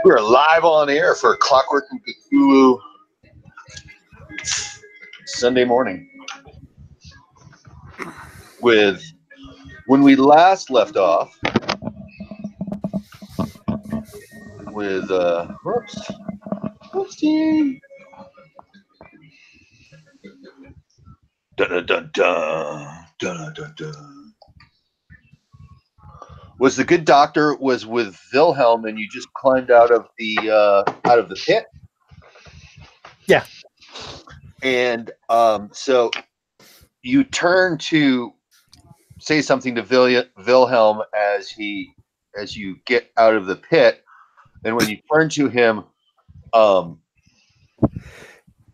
We're live on air for Clockwork Cthulhu Sunday morning. With when we last left off with whoopsie. Dun, dun, dun, dun, dun, dun. Was the good doctor was with Wilhelm, and you just climbed out of the pit? Yeah. And so you turn to say something to Wilhelm as you get out of the pit, and when you turn to him,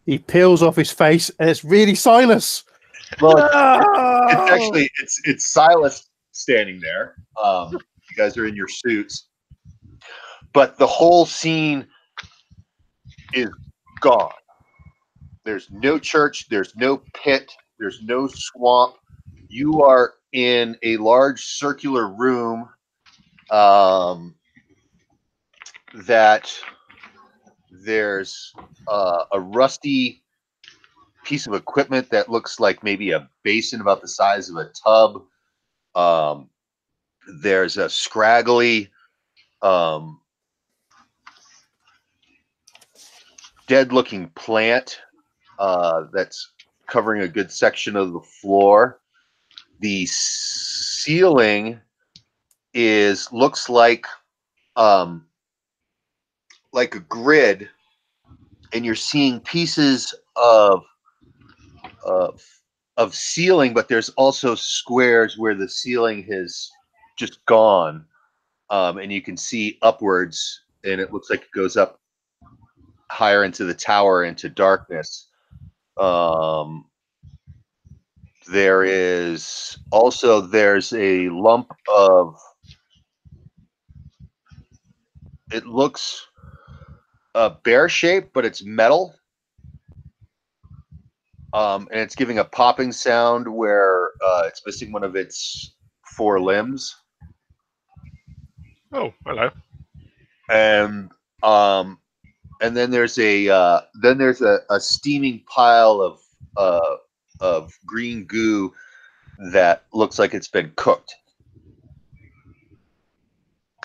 he peels off his face, and it's really Silas. Well, it's actually Silas standing there. You guys are in your suits, but the whole scene is gone. There's no church. There's no pit. There's no swamp. You are in a large circular room that there's a rusty piece of equipment that looks like maybe a basin about the size of a tub. There's a scraggly dead-looking plant that's covering a good section of the floor. The ceiling looks like a grid, and you're seeing pieces of ceiling, but there's also squares where the ceiling has just gone, and you can see upwards, and it looks like it goes up higher into the tower, into darkness. There's a lump of, it looks bear shaped, but it's metal. And it's giving a popping sound where it's missing one of its four limbs. Oh, hello. And then there's a steaming pile of green goo that looks like it's been cooked,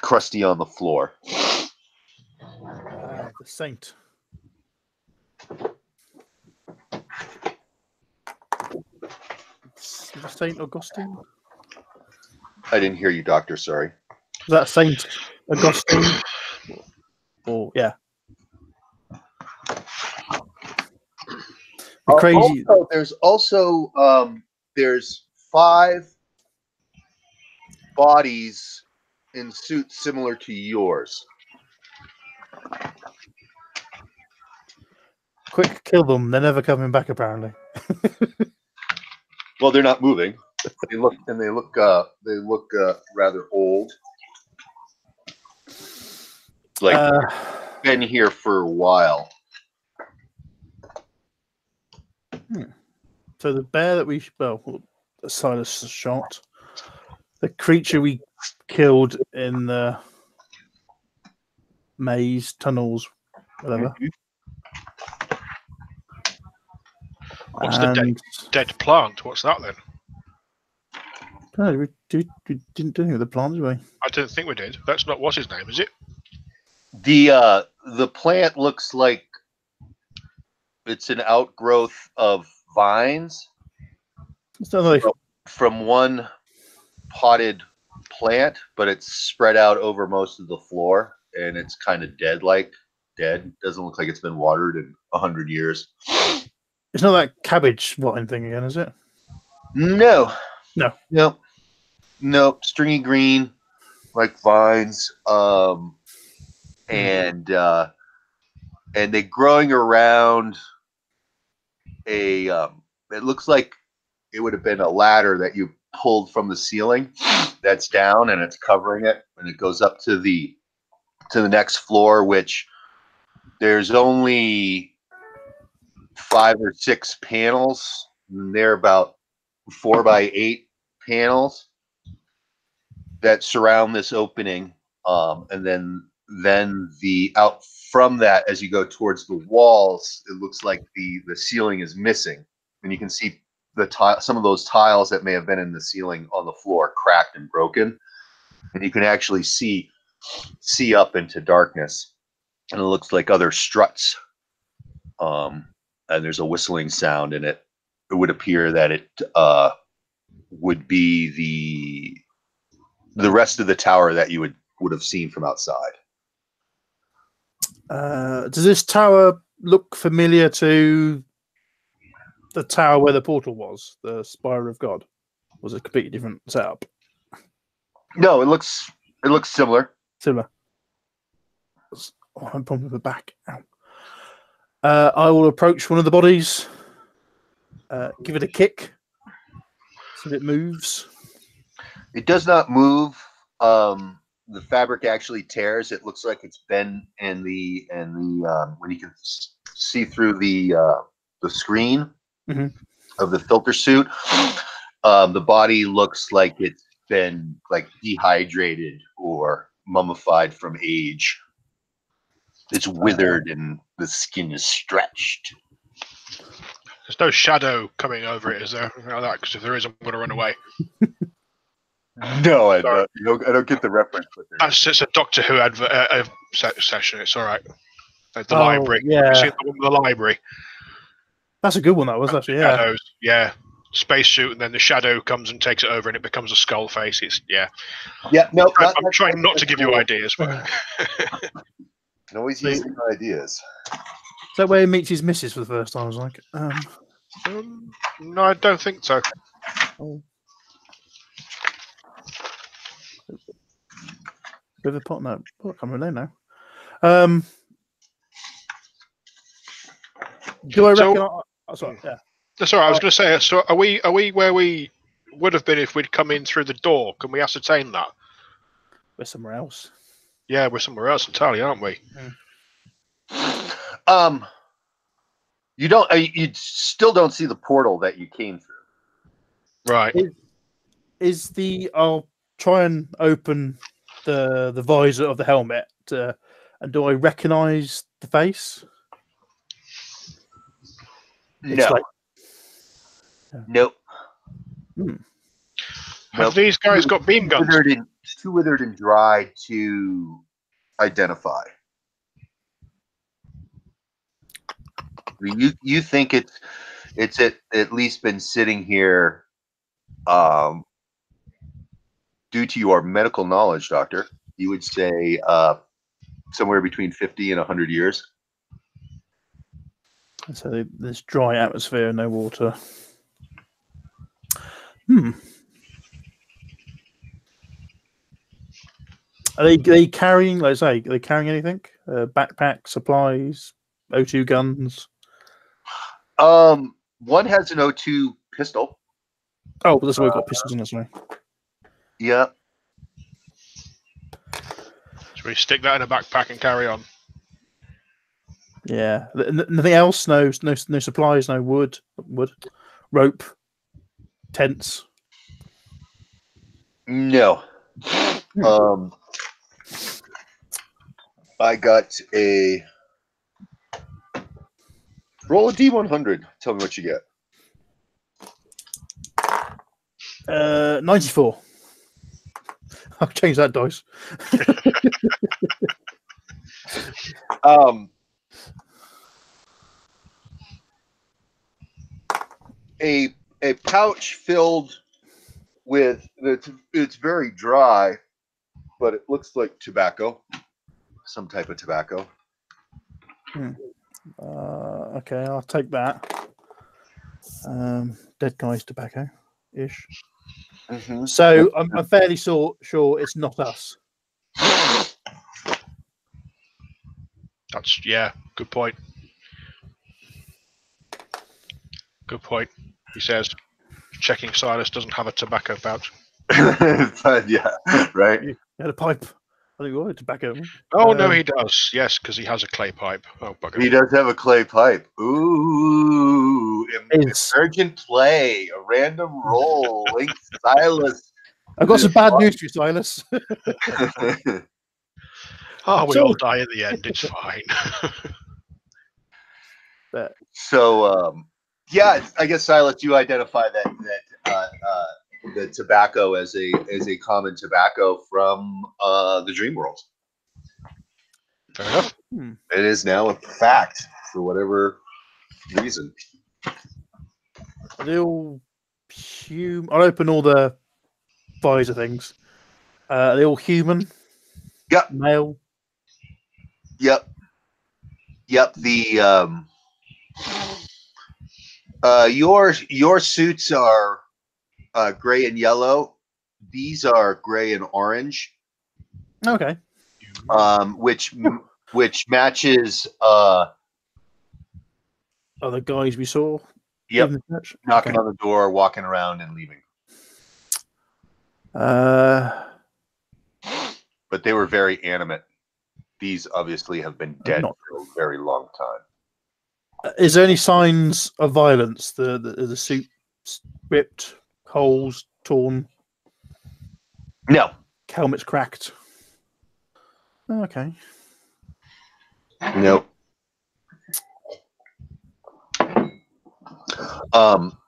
crusty on the floor. The saint. Saint Augustine? I didn't hear you, Doctor. Sorry. Is that Saint Augustine? Oh, yeah. Crazy. There's 5 bodies in suits similar to yours. Quick, kill them. They're never coming back, apparently. Well, they're not moving. They look rather old. Like been here for a while. So the bear that Silas shot, the creature we killed in the maze tunnels, whatever. Mm-hmm. What's the dead plant? What's that then? No, we didn't do anything with the plant, did we? I don't think we did. That's not what's his name, is it? The plant looks like it's an outgrowth of vines. It's not like from one potted plant, but it's spread out over most of the floor, and it's kind of dead. Doesn't look like it's been watered in 100 years. It's not that cabbage vine thing again, is it? No. No. Stringy green, like vines, and they growing around a. It looks like it would have been a ladder that you pulled from the ceiling. That's down, and it's covering it, and it goes up to the next floor, which there's only 5 or 6 panels. And they're about 4 by 8 panels that surround this opening, and then then out from that, as you go towards the walls, it looks like the ceiling is missing, and you can see some of those tiles that may have been in the ceiling on the floor cracked and broken, and you can actually see up into darkness, and it looks like other struts, and there's a whistling sound in it. It would appear that it would be the rest of the tower that you would have seen from outside. Does this tower look familiar to the tower where the portal was, the Spire of God? Was it a completely different setup? No, it looks similar. Similar. Oh, I'm problem with the back. I will approach one of the bodies, give it a kick, see if it moves. It does not move. The fabric actually tears. It looks like it's been in the when you can see through the screen of the filter suit. The body looks like it's been like dehydrated or mummified from age. It's withered and the skin is stretched. There's no shadow coming over it, is there? Because if there is, I'm going to run away. No, I don't get the reference. That's just a Doctor Who session. It's all right. The library. Yeah. You see the one with the library? That's a good one, that was actually. Yeah. Shadows, yeah. Spacesuit, and then the shadow comes and takes it over, and it becomes a skull face. Yeah. No, I'm trying not to give you ideas. But can always use ideas. Is that where he meets his missus for the first time? I was like, no, I don't think so. Oh. River pot? No, I can't remember now. Do I reckon? Sorry, yeah. That's all right. I was going to say. So, are we where we would have been if we'd come in through the door? Can we ascertain that? We're somewhere else. Yeah, we're somewhere else entirely, aren't we? You don't. You still don't see the portal that you came through. Right. I'll try and open the visor of the helmet, and do I recognise the face? No. Nope. Have these guys got beam guns? It's too withered and dry to identify. You think it's at least been sitting here, due to your medical knowledge, Doctor, you would say somewhere between 50 and 100 years. So there's dry atmosphere, no water. Are they carrying, let's say, are they carrying anything? Backpack, supplies, O2 guns? One has an O2 pistol. Oh, but that's why we've got pistols in this way. Yeah. Should we stick that in a backpack and carry on? Yeah. Nothing else? No supplies, no wood, rope, tents. No. I got a roll a D100. Tell me what you get. 94. I'll change that dice. A pouch filled with it's very dry, but it looks like tobacco, some type of tobacco. Okay, I'll take that. Dead guy's tobacco ish. So I'm fairly sure it's not us. That's good point. Good point. He says, checking Silas doesn't have a tobacco pouch. Yeah, right. He had a pipe. I think we tobacco. Oh no, he does. Yes, because he has a clay pipe. Oh, bugger. He does have a clay pipe. Ooh, emergent play, a random roll. Link Silas. I've got some bad news for you, Silas. Oh, we So- all die in the end. It's fine. But So, yeah, I guess Silas, you identify the tobacco as a common tobacco from the dream world. Fair enough. It is now a fact for whatever reason. are they all human? I'll open all the visor things. Are they all human? Yep. Male? Yep. The your suits are gray and yellow. These are gray and orange. Okay. Which matches Other guys we saw? Yep. in the church? knocking Okay. on the door, walking around and leaving. But they were very animate. These obviously have been dead Not- for a very long time. Is there any signs of violence? The suit ripped, holes torn, No. helmets cracked. Okay. Nope.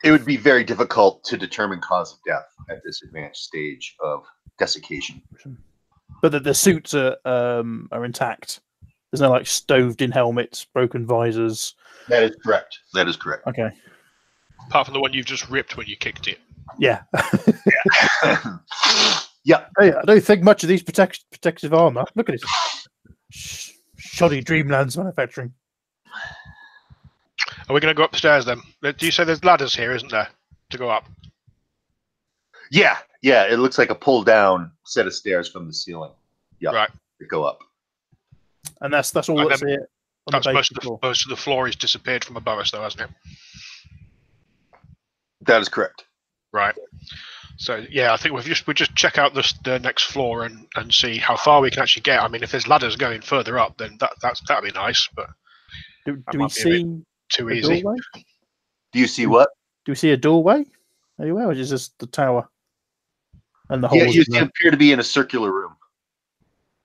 It would be very difficult to determine cause of death at this advanced stage of desiccation. But the suits are intact. There's no like stoved in helmets, broken visors. That is correct. That is correct. Okay. Apart from the one you've just ripped when you kicked it. Yeah. Yeah. Hey, I don't think much of these protective armor. Look at this. Shoddy Dreamlands manufacturing. Are we going to go upstairs then? Do you say there's ladders here, isn't there, to go up? Yeah. It looks like a pull down set of stairs from the ceiling. Yeah. Right. To go up. And that's all And that's then here. On That's the most basic floor. of the floor is disappeared from above us, though, hasn't it? That is correct. Right. So yeah, I think we just check out the next floor and see how far we can actually get. I mean, if there's ladders going further up, then that'd be nice. But Do that we might be a bit see too a easy. doorway? Do you see what? Do we see a doorway anywhere, or is this just the tower and the Yeah, holes? you in there? appear to be in a circular room.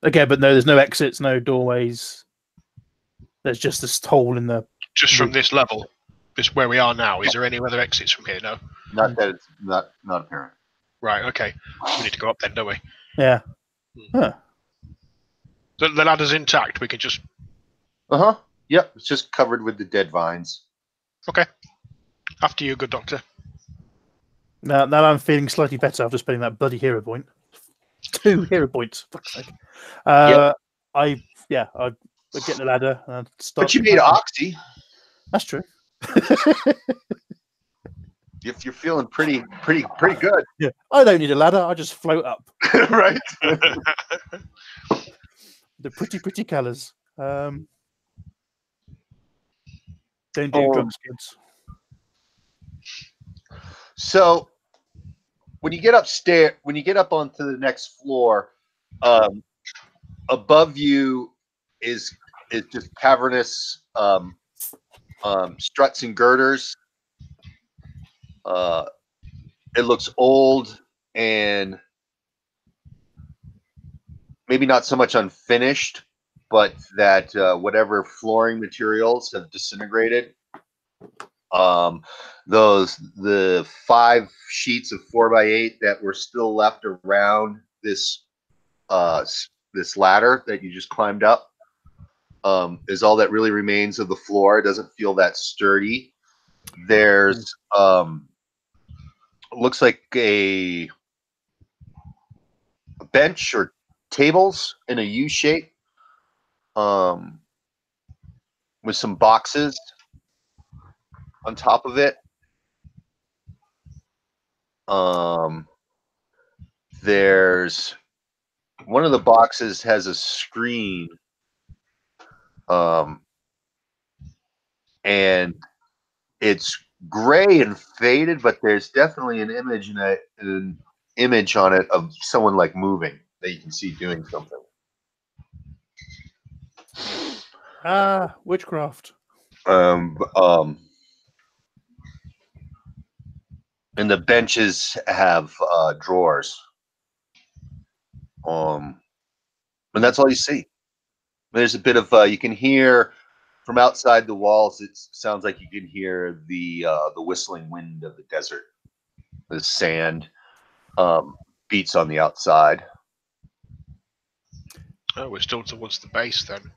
Okay, but no, there's no exits, no doorways. There's just this hole in the. Just from this level, just where we are now. Is there any other exits from here? No. Not that it's not apparent. Right. Okay. We need to go up then, don't we? Yeah. Huh. The ladder's intact. We can just. Uh-huh. Yep. It's just covered with the dead vines. Okay. After you, good doctor. Now I'm feeling slightly better after spending that bloody hero point. 2 hero points. Fuck's sake. I get the ladder and I'd start. But you made oxy. That's true. If you're feeling pretty good. Yeah, I don't need a ladder. I just float up. Right? The pretty colours. Don't do drugs, kids. So when you get up onto the next floor, above you is just cavernous struts and girders. It looks old and maybe not so much unfinished, but that whatever flooring materials have disintegrated. The 5 sheets of 4x8 that were still left around this ladder that you just climbed up is all that really remains of the floor. It doesn't feel that sturdy. There's looks like a bench or tables in a U shape with some boxes on top of it. There's one of the boxes has a screen, and it's gray and faded, but there's definitely an image on it of someone like moving that you can see doing something. Witchcraft. And the benches have drawers. And that's all you see. There's a bit of you can hear from outside the walls. It sounds like you can hear the whistling wind of the desert. The sand beats on the outside. Oh, we're still towards the base then,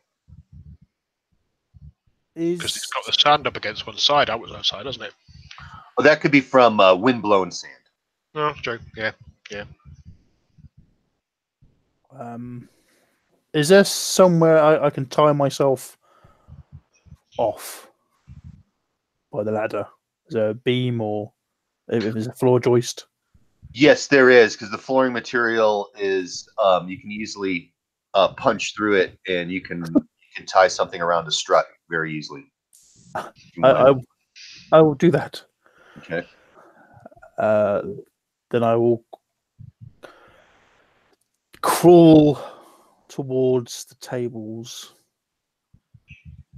because Is it's got the sand up against one side, outside, doesn't it? Well, that could be from wind-blown sand. No, true. Yeah. is there somewhere I can tie myself off by the ladder? Is there a beam or if there's a floor joist? Yes, there is, because the flooring material is you can easily punch through it, and you can tie something around a strut very easily. I will do that. Okay. Then I will crawl towards the tables.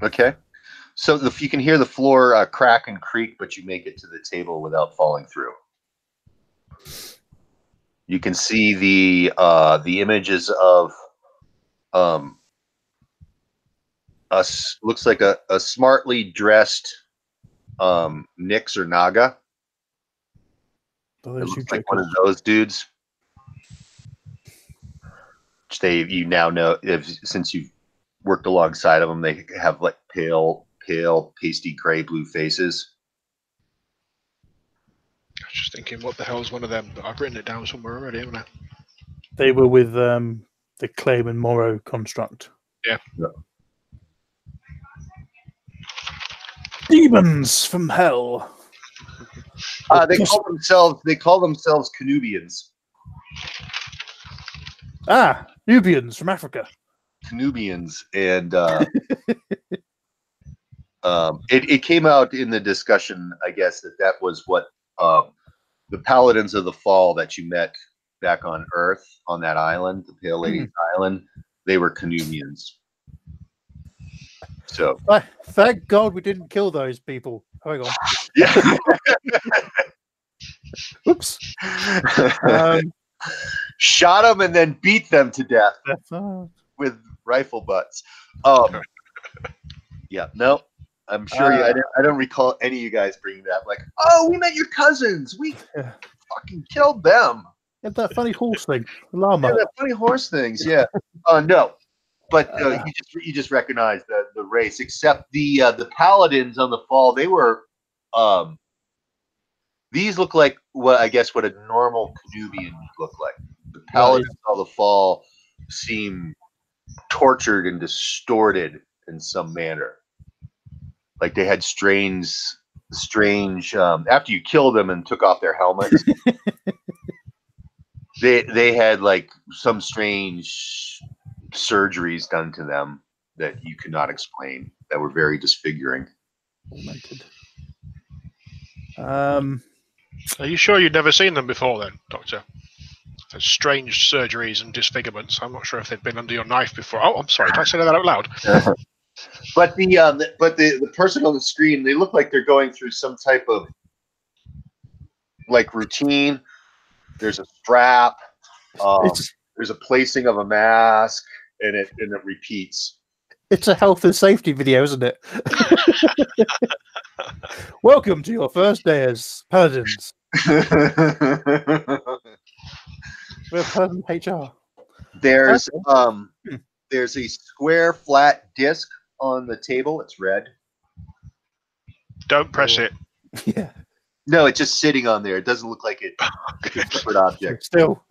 Okay. So you can hear the floor crack and creak, but you make it to the table without falling through. You can see the images of us. Looks like a smartly dressed Nyx or Naga. It looks like one of those dudes. Which you now know, since you've worked alongside of them, they have like pale, pasty gray blue faces. I was just thinking, what the hell is one of them? But I've written it down somewhere already, haven't I? They were with the Claim and Morrow construct. Yeah. Demons from hell. They call themselves Canubians. Nubians from Africa. Canubians, and it came out in the discussion, I guess, that was what the Paladins of the Fall that you met back on Earth on that island, the Pale Lady's Island. They were Canubians. So thank God we didn't kill those people. Hang on. Yeah. Oops. Shot them and then beat them to death with rifle butts. Yeah, no, I'm sure I don't recall any of you guys bringing that. Like, oh, we met your cousins. We fucking killed them. Yeah, that funny horse thing, llama. Yeah, that funny horse things. Yeah. No, but you just recognize the race. Except the Paladins on the Fall, they were. These look like what a normal Canubian would look like. The Paladins on the Fall seem tortured and distorted in some manner. Like they had strange. After you killed them and took off their helmets, they had like some strange surgeries done to them that you could not explain. That were very disfiguring. Are you sure you'd never seen them before then, Doctor? There's strange surgeries and disfigurements. I'm not sure if they'd been under your knife before. Oh, I'm sorry. Did I say that out loud? But the person on the screen, they look like they're going through some type of like routine. There's a strap. There's a placing of a mask, and it repeats. It's a health and safety video, isn't it? Welcome to your first day as Paladins. We're Paladin HR. There's a square flat disc on the table. It's red. Don't press it. Yeah. No, it's just sitting on there. It doesn't look like it's a separate object. Still.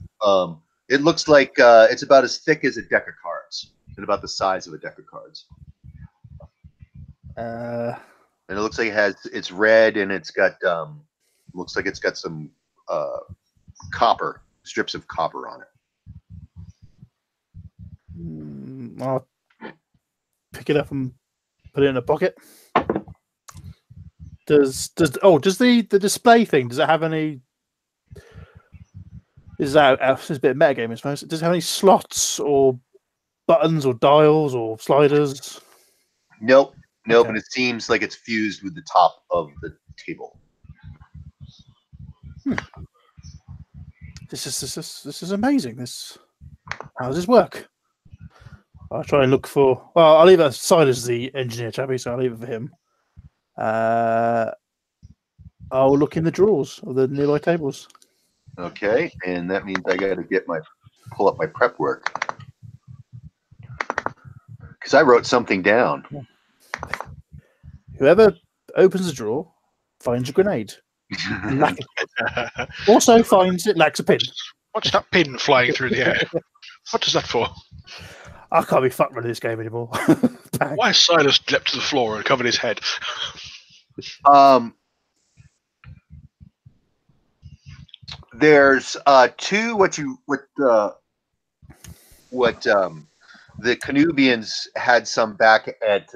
It looks like it's about as thick as a deck of cards and about the size of a deck of cards. And it looks like it's red, and it's got looks like it's got some copper, strips of copper on it. I'll pick it up and put it in a pocket. Does the display thing, does it have any? Is that it's a bit of metagame, I suppose? Does it have any slots or buttons or dials or sliders? Nope. Okay. And it seems like it's fused with the top of the table. This is amazing. How does this work? I'll try and look for. Well, I'll leave it aside as the engineer chappie, so I'll leave it for him. I'll look in the drawers of the nearby tables. Okay, and that means I got to pull up my prep work because I wrote something down. Whoever opens a drawer finds a grenade. Also finds it lacks a pin. What's that pin flying through the air? What is that for? I can't be fucked with this game anymore. Why has Silas leapt to the floor and covered his head? There's two what the Canubians had some back at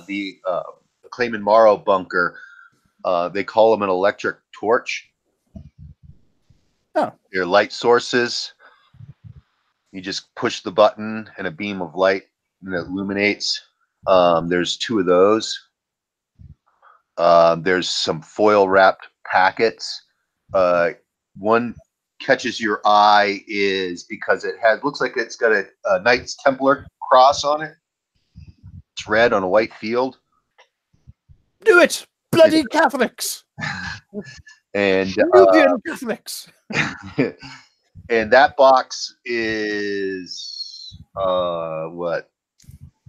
the Clayman Morrow bunker. They call them an electric torch. Oh. They're light sources. You just push the button and a beam of light and it illuminates. There's two of those. There's some foil wrapped packets. One catches your eye is because it looks like it's got a Knights Templar cross on it. It's red on a white field. Do it! Bloody Catholics! And Nubian Catholics! and that box is what?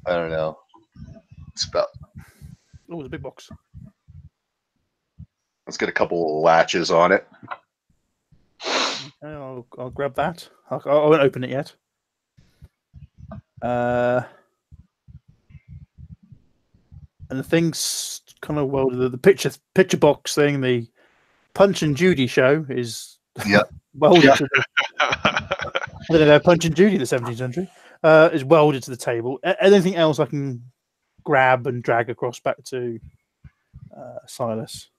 I don't know. It's about. Oh, it's a big box. It's got a couple of latches on it. Okay, I'll grab that. I won't open it yet. And the thing's kind of the picture box thing. The Punch and Judy show is welded to the. I don't know, Punch and Judy, the 17th century, is welded to the table. Anything else I can grab and drag across back to Silas?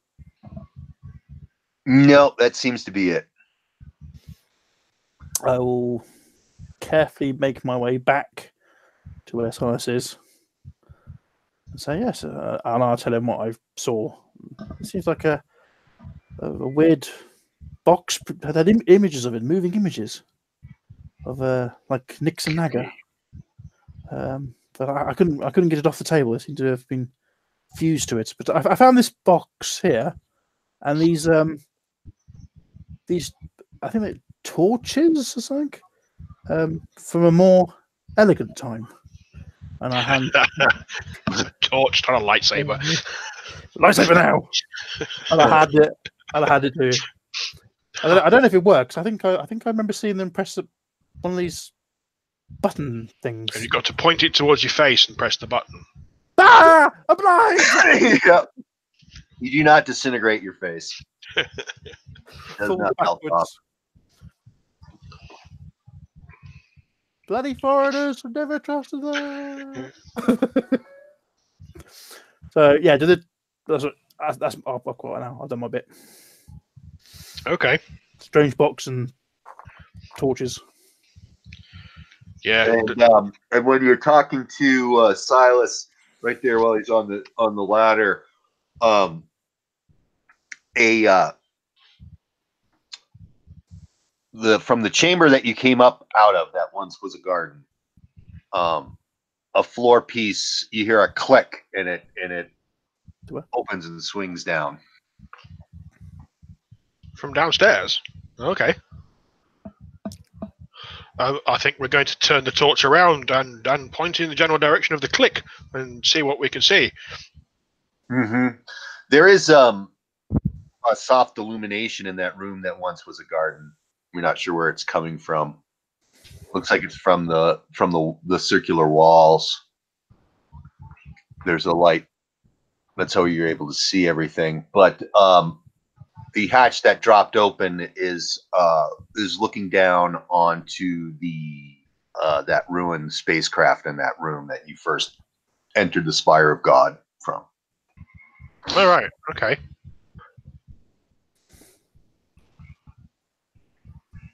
No, that seems to be it. I will carefully make my way back to where Silas is and say yes, and I'll tell him what I saw. It seems like a weird box that had images of it, moving images of like Nixon Naga. But I couldn't get it off the table. It seemed to have been fused to it. But I found this box here, and these I think they're torches or something from a more elegant time. And I hand a torch, not a lightsaber. Lightsaber now. And I had it to him. I don't know if it works. I think I remember seeing them press one of these button things. And you've got to point it towards your face and press the button. Ah! I'm blind! Yep. You do not disintegrate your face. It does not melt off. Bloody foreigners have never trusted them. So yeah, that's I've got now. I've done my bit. Okay. Strange box and torches. Yeah. And when you're talking to Silas right there while he's on the ladder, from the chamber that you came up out of that once was a garden, a floor piece, you hear a click and it opens and swings down from downstairs. Okay. I think we're going to turn the torch around and point in the general direction of the click and see what we can see. Mm-hmm. There is a soft illumination in that room that once was a garden. We're not sure where it's coming from. Looks like it's from the circular walls. There's a light. That's how you're able to see everything. But the hatch that dropped open is looking down onto the that ruined spacecraft in that room that you first entered the Spire of God from. All right. Okay.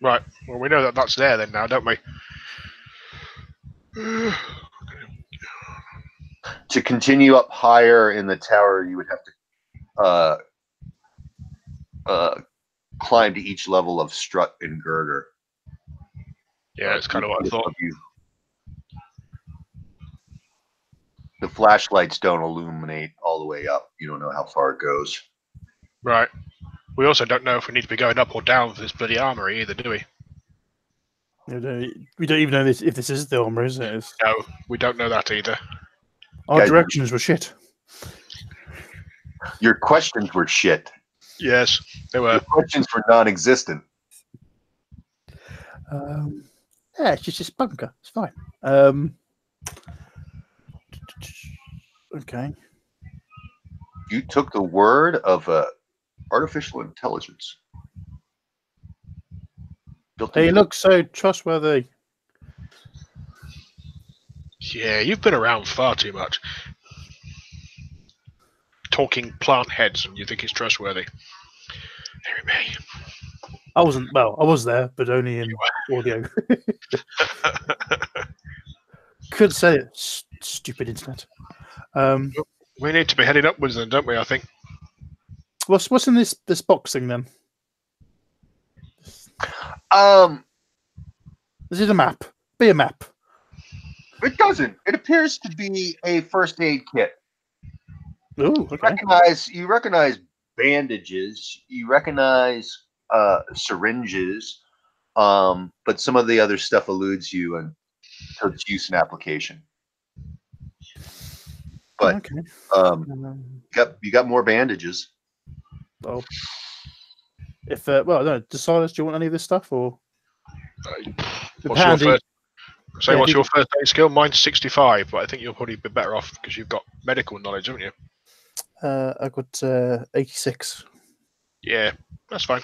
Right. Well, we know that that's there then now, don't we? To continue up higher in the tower, you would have to climb to each level of strut and girder. Yeah, that's kind of what I thought. The flashlights don't illuminate all the way up. You don't know how far it goes. Right. We also don't know if we need to be going up or down for this bloody armory either, do we? We don't even know if this is the armor, is it? No, we don't know that either. Our Guys- directions were shit. Your questions were shit. Yes, they Your were. questions were non-existent. Yeah, it's just this bunker. It's fine. Okay. You took the word of artificial intelligence. Built He into- looks so trustworthy. Yeah, you've been around far too much. Talking plant heads, and you think it's trustworthy. Dear me. I wasn't. Well, I was there, but only in audio. Could say it. Stupid internet. We need to be heading upwards then, don't we, I think? What's in this box thing then? This is a map. Be a map. It doesn't. It appears to be a first aid kit. Oh, okay. You recognize bandages. You recognize syringes. But some of the other stuff eludes you and its use and application. But Okay. you got more bandages. Well, if well, no, Silas, do you want any of this stuff or? What's your first? Say, what's your first aid skill? Mine's 65, but I think you'll probably be better off because you've got medical knowledge, haven't you? I got 86. Yeah, that's fine.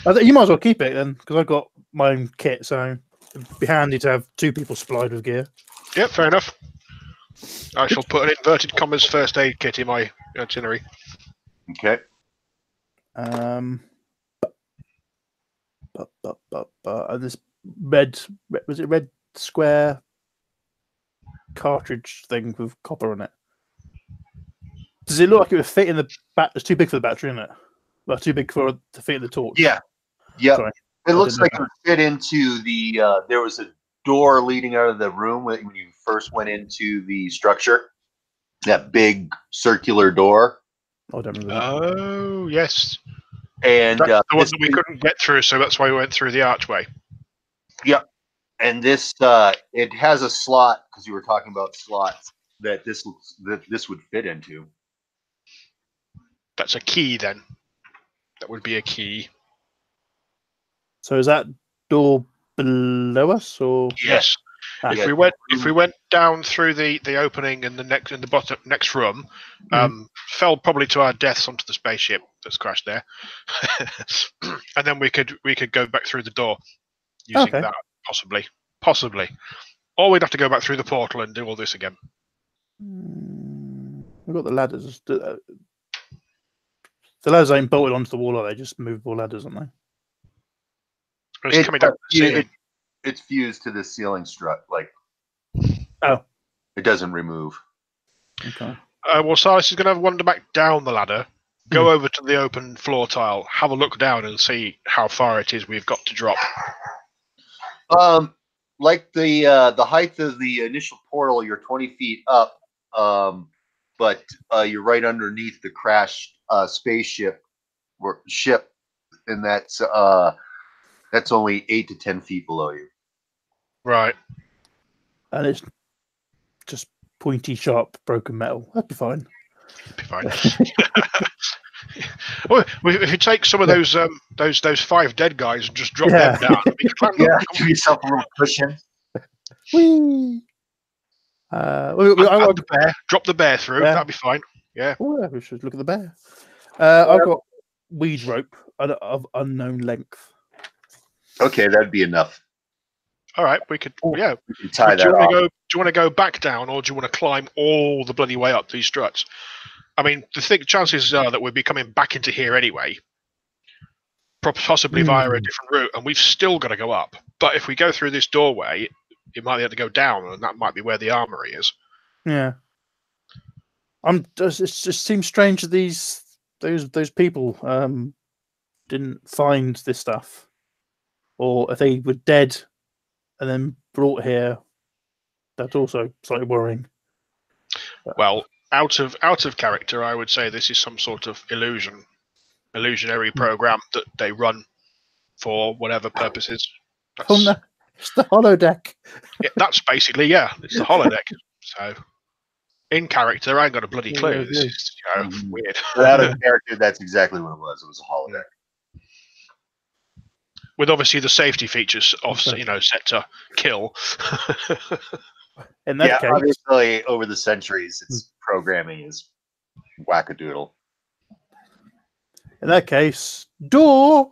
You might as well keep it then, because I've got my own kit, so it'd be handy to have two people supplied with gear. Yeah, fair enough. I shall put an inverted commas first aid kit in my itinerary. Okay. And this red was it red square cartridge thing with copper on it? Does it look like it would fit in the bat? It's too big for the battery, isn't it? Well, too big to fit in the torch. Yeah. Yep. Sorry. It looks like it would fit into the. There was a door leading out of the room when you first went into the structure. That big circular door. I don't remember that. Oh, yes. And That's the one that we couldn't get through, so that's why we went through the archway. Yep. And this it has a slot because you were talking about slots that this would fit into. That's a key then. That would be a key. So is that door below us, or Yes. If we went down through the opening in the bottom next room, fell probably to our deaths onto the spaceship that's crashed there, and then we could go back through the door using that possibly, or we'd have to go back through the portal and do all this again. We've got the ladders. The ladders ain't bolted onto the wall, are they? Just movable ladders, aren't they? It's coming down the ceiling. It's fused to the ceiling strut. Like, oh, it doesn't remove. Okay. Well, Silas is going to wander back down the ladder, go over to the open floor tile, have a look down, and see how far it is we've got to drop. Like the height of the initial portal, you're 20 feet up, but you're right underneath the crashed spaceship ship, and that's only 8 to 10 feet below you. Right. And it's just pointy, sharp, broken metal. That'd be fine. Be fine. Well, if you take some of those 5 dead guys and just drop them down, give yourself a little cushion. Whee! Drop the bear through. That'd be fine. Yeah. Oh, yeah, we should look at the bear. I've got weed rope of unknown length. Okay, that'd be enough. All right, we could. Yeah. We can tie that do off. you want to go back down, or do you want to climb all the bloody way up these struts? I mean, chances are that we'll be coming back into here anyway, possibly via a different route, and we've still got to go up. But if we go through this doorway, you might be able to go down, and that might be where the armory is. Yeah. It just seems strange that those people didn't find this stuff, or if they were dead and then brought here. That's also slightly worrying. Well, out of character, I would say this is some sort of illusionary program that they run for whatever purposes. Oh no, it's the holodeck. That's basically it's the holodeck. So, in character, I ain't got a bloody clue. This is weird. But out of character, that's exactly what it was. It was a holodeck. With obviously the safety features of set to kill. In that case, obviously, over the centuries, its programming is wackadoodle. In that case, door.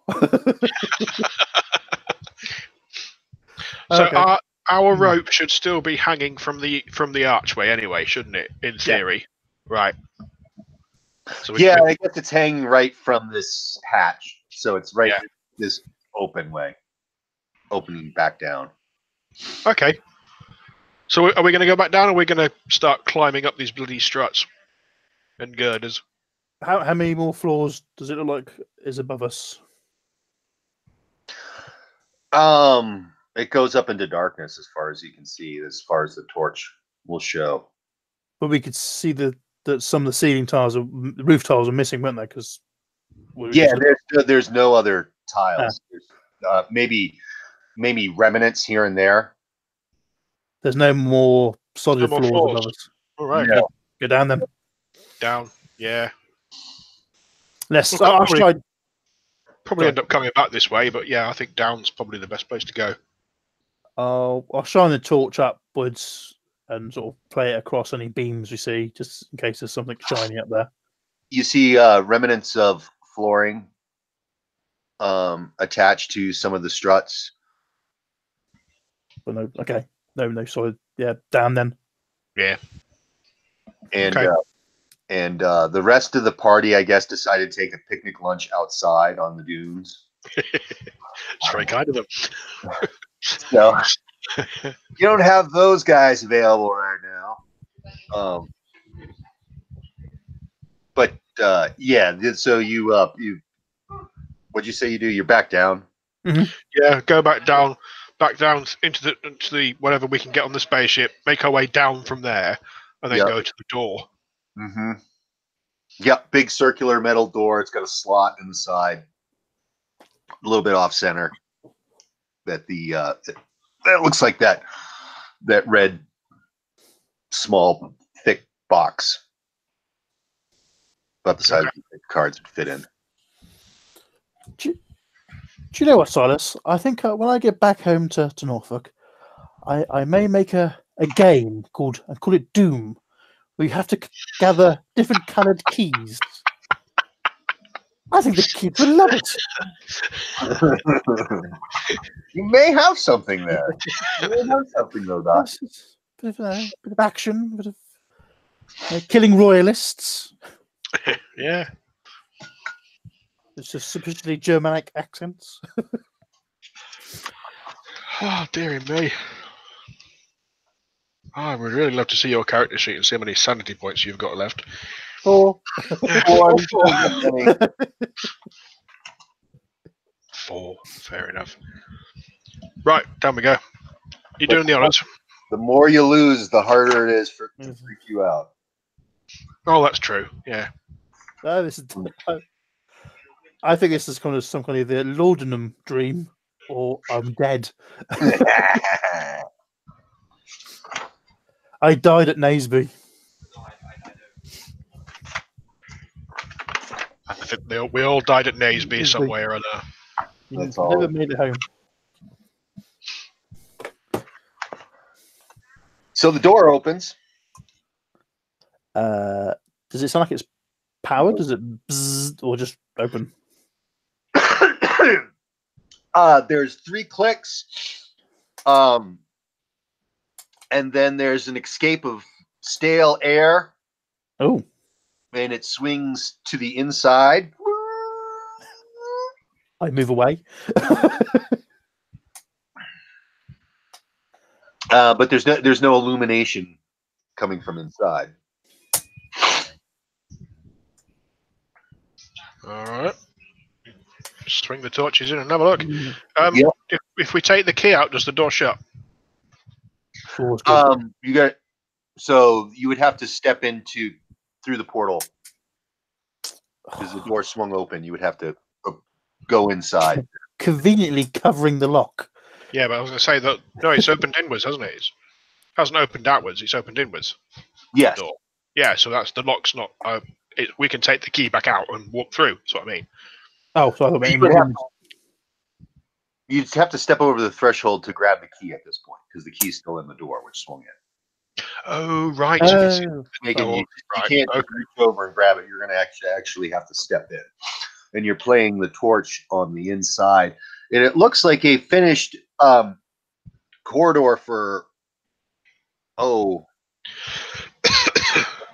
So our rope should still be hanging from the archway anyway, shouldn't it? In theory, right? So I guess it's hanging right from this hatch, so it's right this open way, opening back down. Okay. So are we going to go back down, or are we going to start climbing up these bloody struts and girders? How many more floors does it look like is above us? It goes up into darkness as far as you can see, as far as the torch will show. But we could see that some of the ceiling tiles, the roof tiles, are missing, weren't they? Because there's no other tiles. There's, maybe remnants here and there. There's no more solid floors above us. All right, go down them. Down, yeah. I'll try. Probably end up coming back this way, but I think down's probably the best place to go. I'll shine the torch upwards and sort of play it across any beams we see, just in case there's something shiny up there. You see remnants of flooring attached to some of the struts. But no solid. Yeah, down then. Yeah. And the rest of the party, I guess, decided to take a picnic lunch outside on the dunes. It's very kind of them. So you don't have those guys available right now. But so you what'd you say you do? You're back down. Mm-hmm. Yeah, go back down into the whatever we can get on the spaceship. Make our way down from there, and then go to the door. Mm-hmm. Yep, big circular metal door. It's got a slot in the side, a little bit off center. That that looks like that red, small, thick box about the size of the cards would fit in. Do you know what, Silas? I think when I get back home to Norfolk, I may make a game called call it Doom, where you have to gather different coloured keys. I think the kids will love it. You may have something there. You may have something though, Doc. Bit of action, bit of killing royalists. Yeah. It's just sufficiently Germanic accents. Oh, dearie me. I would really love to see your character sheet and see how many sanity points you've got left. 4. 4. Fair enough. Right, down we go. You're doing the honours. The more you lose, the harder it is to freak you out. Oh, that's true. Yeah. I think this is kind of some kind of the laudanum dream, or I'm dead. I died at Naseby. I think we all died at Naseby some way or other. Never made it home. So the door opens. Does it sound like it's powered? Does it bzzz, or just open? There's 3 clicks. And then there's an escape of stale air. Oh. And it swings to the inside. I move away. But there's no illumination coming from inside. All right. Swing the torches in and have a look. If we take the key out, does the door shut? You got So you would have to step through the portal because the door swung open. You would have to go inside. Conveniently covering the lock. Yeah, but I was going to say that no, it's opened inwards, hasn't it? It hasn't opened outwards. It's opened inwards. Yes. Door. Yeah, so that's the lock's not. We can take the key back out and walk through. That's what I mean. Oh, so I thought you just have to step over the threshold to grab the key at this point because the key's still in the door, which swung in. Oh, right. You can't reach over and grab it. You're going to actually have to step in. And you're playing the torch on the inside. And it looks like a finished corridor for,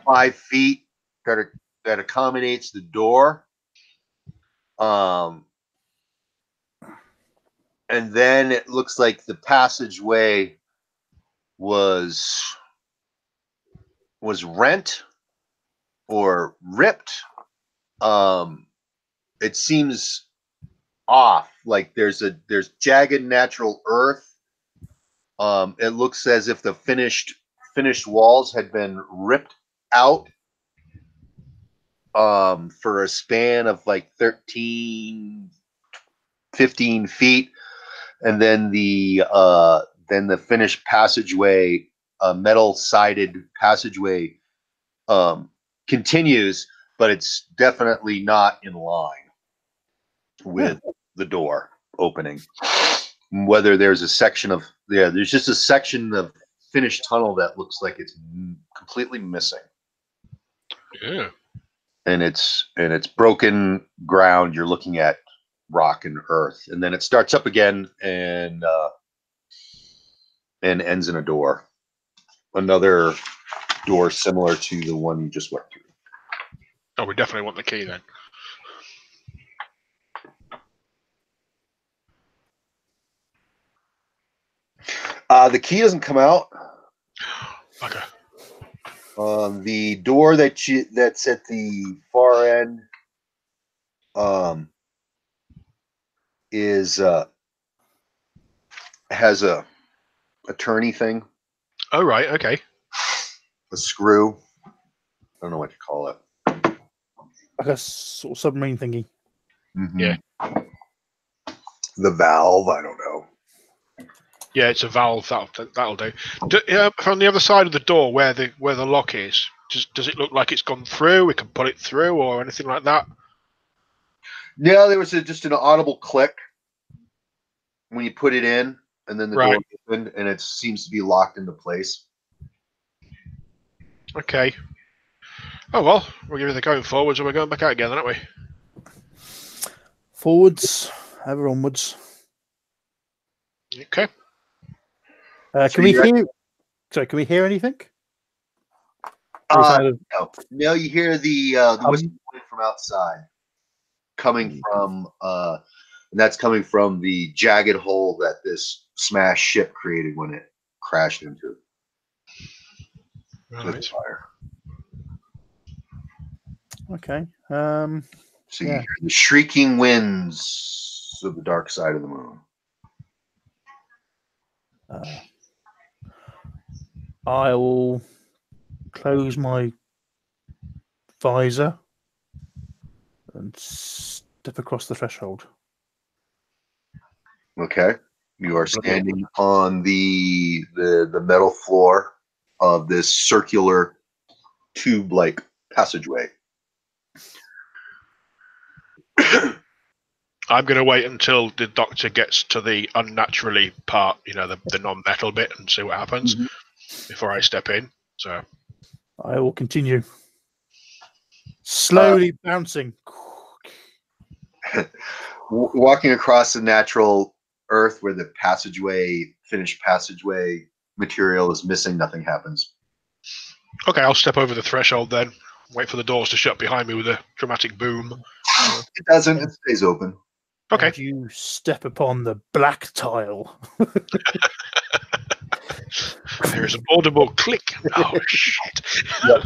5 feet that accommodates the door. And then it looks like the passageway was rent or ripped. It seems off, like there's jagged natural earth. It looks as if the finished walls had been ripped out for a span of like 13, 15 feet, and then the finished passageway, metal sided passageway, continues, but it's definitely not in line with the door opening. Whether there's a section of there's just a section of finished tunnel that looks like it's completely missing. Yeah. And it's broken ground. You're looking at rock and earth, and then it starts up again and ends in a door. Another door similar to the one you just went through. Oh, we definitely want the key then. The key doesn't come out. Okay. The door that's at the far end has a turny thing. Oh, right. Okay. A screw. I don't know what you call it. Like a sort of submarine thingy. Mm-hmm. Yeah. The valve. I don't know. Yeah, it's a valve. That'll do. From the other side of the door, where the lock is, does it look like it's gone through? We can put it through, or anything like that? No, there was just an audible click when you put it in, and then the door opened, and it seems to be locked into place. Okay. Oh well, we're either going forwards or we're going back out again, aren't we? Forwards, ever onwards. Okay. Can we hear? Sorry, can we hear anything? No, you hear the whistle from outside, coming from, and that's coming from the jagged hole that this smashed ship created when it crashed into with fire. Okay. So you hear the shrieking winds of the dark side of the moon. I will close my visor and step across the threshold. Okay. You are standing on the metal floor of this circular tube-like passageway. I'm going to wait until the doctor gets to the unnaturally part, the non-metal bit, and see what happens before I step in. So I will continue. Slowly bouncing. Walking across the natural earth where the finished passageway material is missing, nothing happens. Okay, I'll step over the threshold then. Wait for the doors to shut behind me with a dramatic boom. It doesn't. It stays open. Okay. And you step upon the black tile. There is an audible click. Oh, shit. Yep.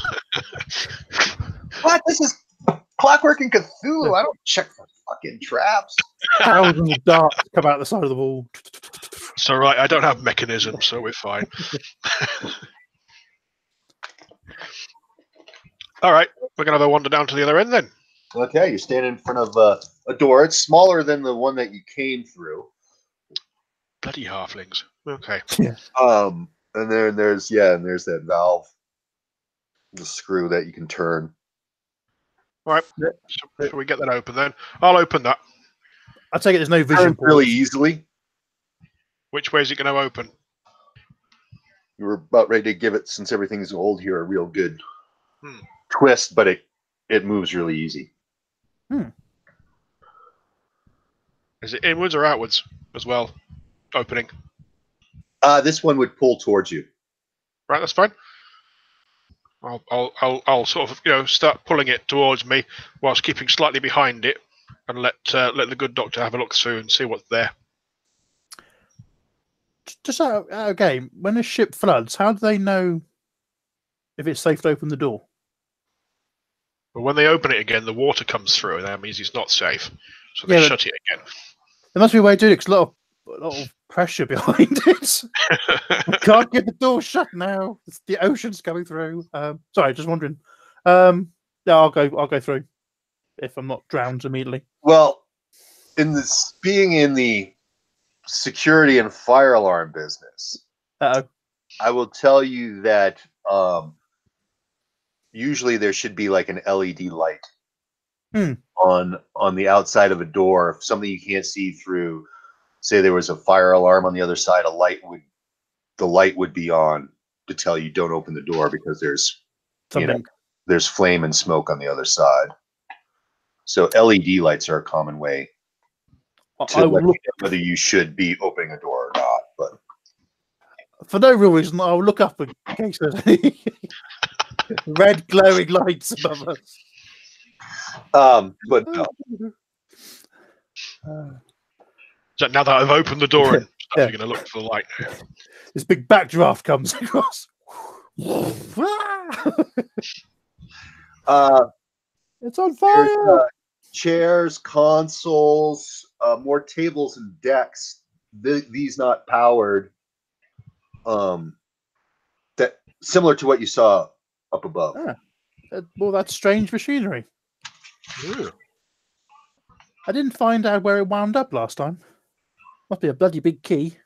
What? This is Clockwork and Cthulhu. I don't check for fucking traps. Thousands of darts come out the side of the wall. It's all right. I don't have mechanisms, so we're fine. All right, we're gonna have a wander down to the other end then. Okay, you're standing in front of a door. It's smaller than the one that you came through. Bloody halflings. Okay. And then there's that valve, the screw that you can turn. All right. Shall we get that open then? I'll open that. I take it there's no vision Turns really ports. easily. Which way is it going to open? You were about ready to give it, since everything's old here, a real good twist, but it moves really easy. Is it inwards or outwards as well? Opening. This one would pull towards you. Right, that's fine. I'll sort of start pulling it towards me whilst keeping slightly behind it, and let the good doctor have a look through and see what's there. Just out of game, when a ship floods, how do they know if it's safe to open the door? But when they open it again, the water comes through, and that means it's not safe. So they shut it again. There must be a way to do it, because a lot of pressure behind it. We can't get the door shut now. The ocean's coming through. Sorry, just wondering. Yeah, I'll go through if I'm not drowned immediately. Well, being in the security and fire alarm business, I will tell you that usually there should be like an LED light on the outside of a door. If something you can't see through, say there was a fire alarm on the other side, the light would be on to tell you don't open the door, because there's flame and smoke on the other side. So LED lights are a common way to let you know whether you should be opening a door or not. But for no real reason, I'll look up in case there's any red glowing lights above us. But no. So now that I've opened the door, and you're going to look for the light. This big backdraft comes across. It's on fire. Chairs, consoles, more tables and decks. These not powered. That similar to what you saw up above. Well, that's strange machinery. Ooh. I didn't find out where it wound up last time. Must be a bloody big key.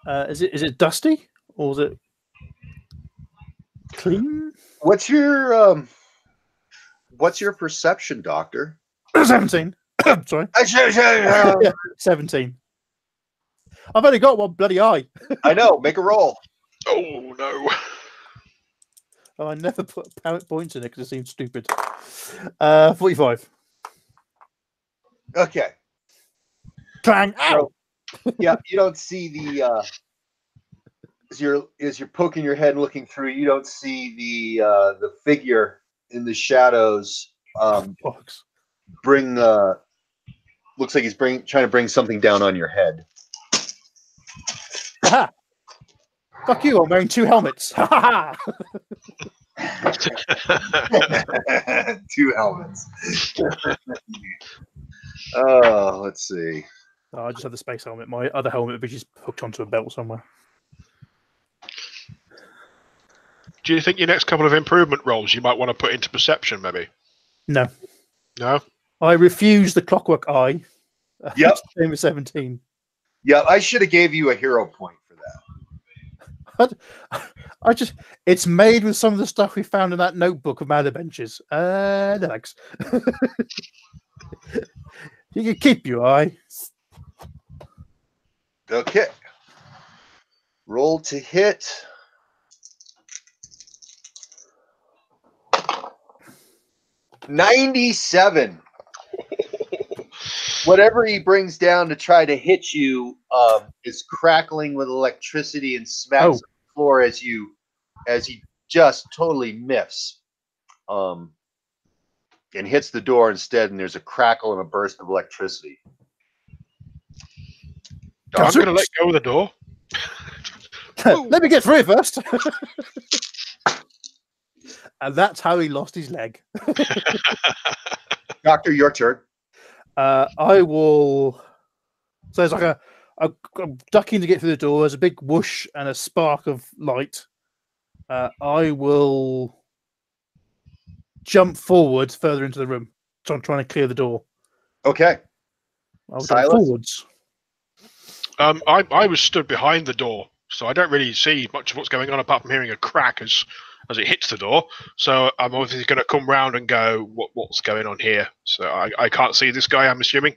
Is it dusty or is it clean? What's your perception, Doctor? 17. Sorry. 17. I've only got one bloody eye. I know. Make a roll. Oh no. Oh, I never put points in it because it seems stupid. 45. Okay. Clang! Ow! Yeah, you don't see the as you're poking your head and looking through, you don't see the figure in the shadows. Looks like he's trying to bring something down on your head. Aha! Fuck you! I'm wearing 2 helmets. Ha ha ha! 2 helmets. Oh, let's see. Oh, I just have the space helmet. My other helmet, which is hooked onto a belt somewhere. Do you think your next couple of improvement rolls you might want to put into perception, maybe? No. No? I refuse the clockwork eye. Yep. Same as 17. Yeah, I should have gave you a hero point for that. It's made with some of the stuff we found in that notebook of Mad Benches. No thanks. You can keep your eye. Okay. Roll to hit. $97. Whatever he brings down to try to hit you is crackling with electricity and smacks the floor as he just totally miffs. And hits the door instead, and there's a crackle and a burst of electricity. I'm going to let go of the door. Let me get through first. And that's how he lost his leg. Doctor, your turn. I will. So it's like I'm ducking to get through the door. There's a big whoosh and a spark of light. I will jump forward further into the room. So I'm trying to clear the door. Okay. I'll Silas? jump forwards. I was stood behind the door, so I don't really see much of what's going on apart from hearing a crack as it hits the door. So I'm obviously going to come round and go, what's going on here? So I can't see this guy, I'm assuming.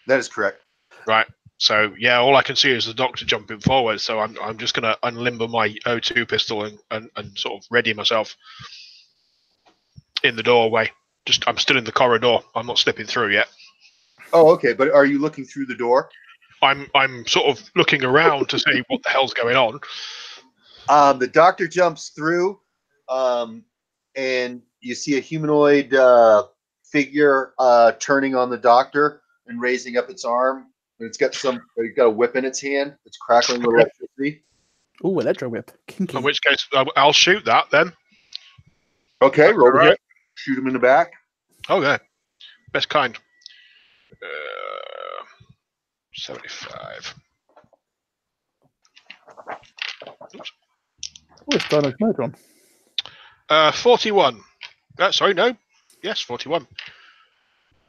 That is correct. Right. So yeah, all I can see is the doctor jumping forward. So I'm just going to unlimber my O2 pistol and sort of ready myself in the doorway. I'm still in the corridor. I'm not slipping through yet. Oh, okay. But are you looking through the door? I'm sort of looking around to see what the hell's going on. The doctor jumps through, and you see a humanoid figure turning on the doctor and raising up its arm. And it's got a whip in its hand. It's crackling with electricity. Oh, electro whip. Kinky. In which case, I'll shoot that then. Okay, roll the right. hit. Shoot him in the back. Okay. Best kind. 75. Oops. Oh, it's Dino's Murder 41. Sorry, no. Yes, 41.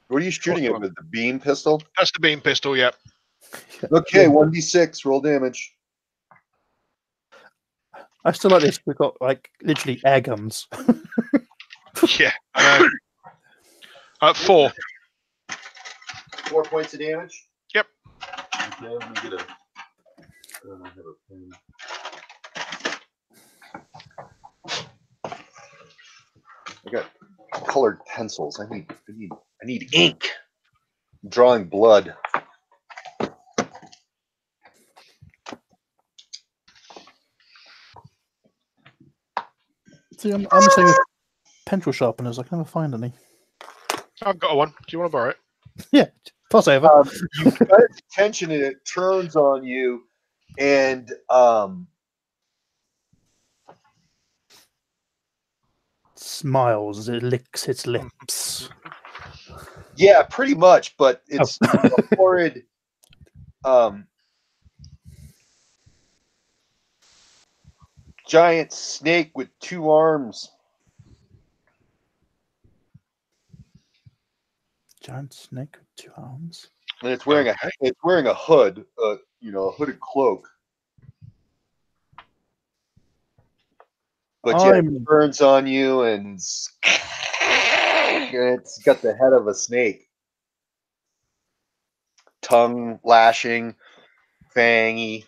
What are you shooting at with the beam pistol? That's the beam pistol, yeah. Okay, 1d6, roll damage. I still like this. We've got literally air guns. Yeah. 4. 4 points of damage? Yep. Okay, let me get a pen. I got colored pencils. I need ink. I'm drawing blood. See, I'm the same with pencil sharpeners. I can never find any. I've got one. Do you want to borrow it? Yeah, toss over. You cut its attention and it turns on you, and smiles as it licks its lips. yeah, pretty much. But it's a horrid. Giant snake with 2 arms. Giant snake with 2 arms. And it's wearing a hood, a hooded cloak. But yeah, it burns on you, and it's got the head of a snake. Tongue lashing, fangy.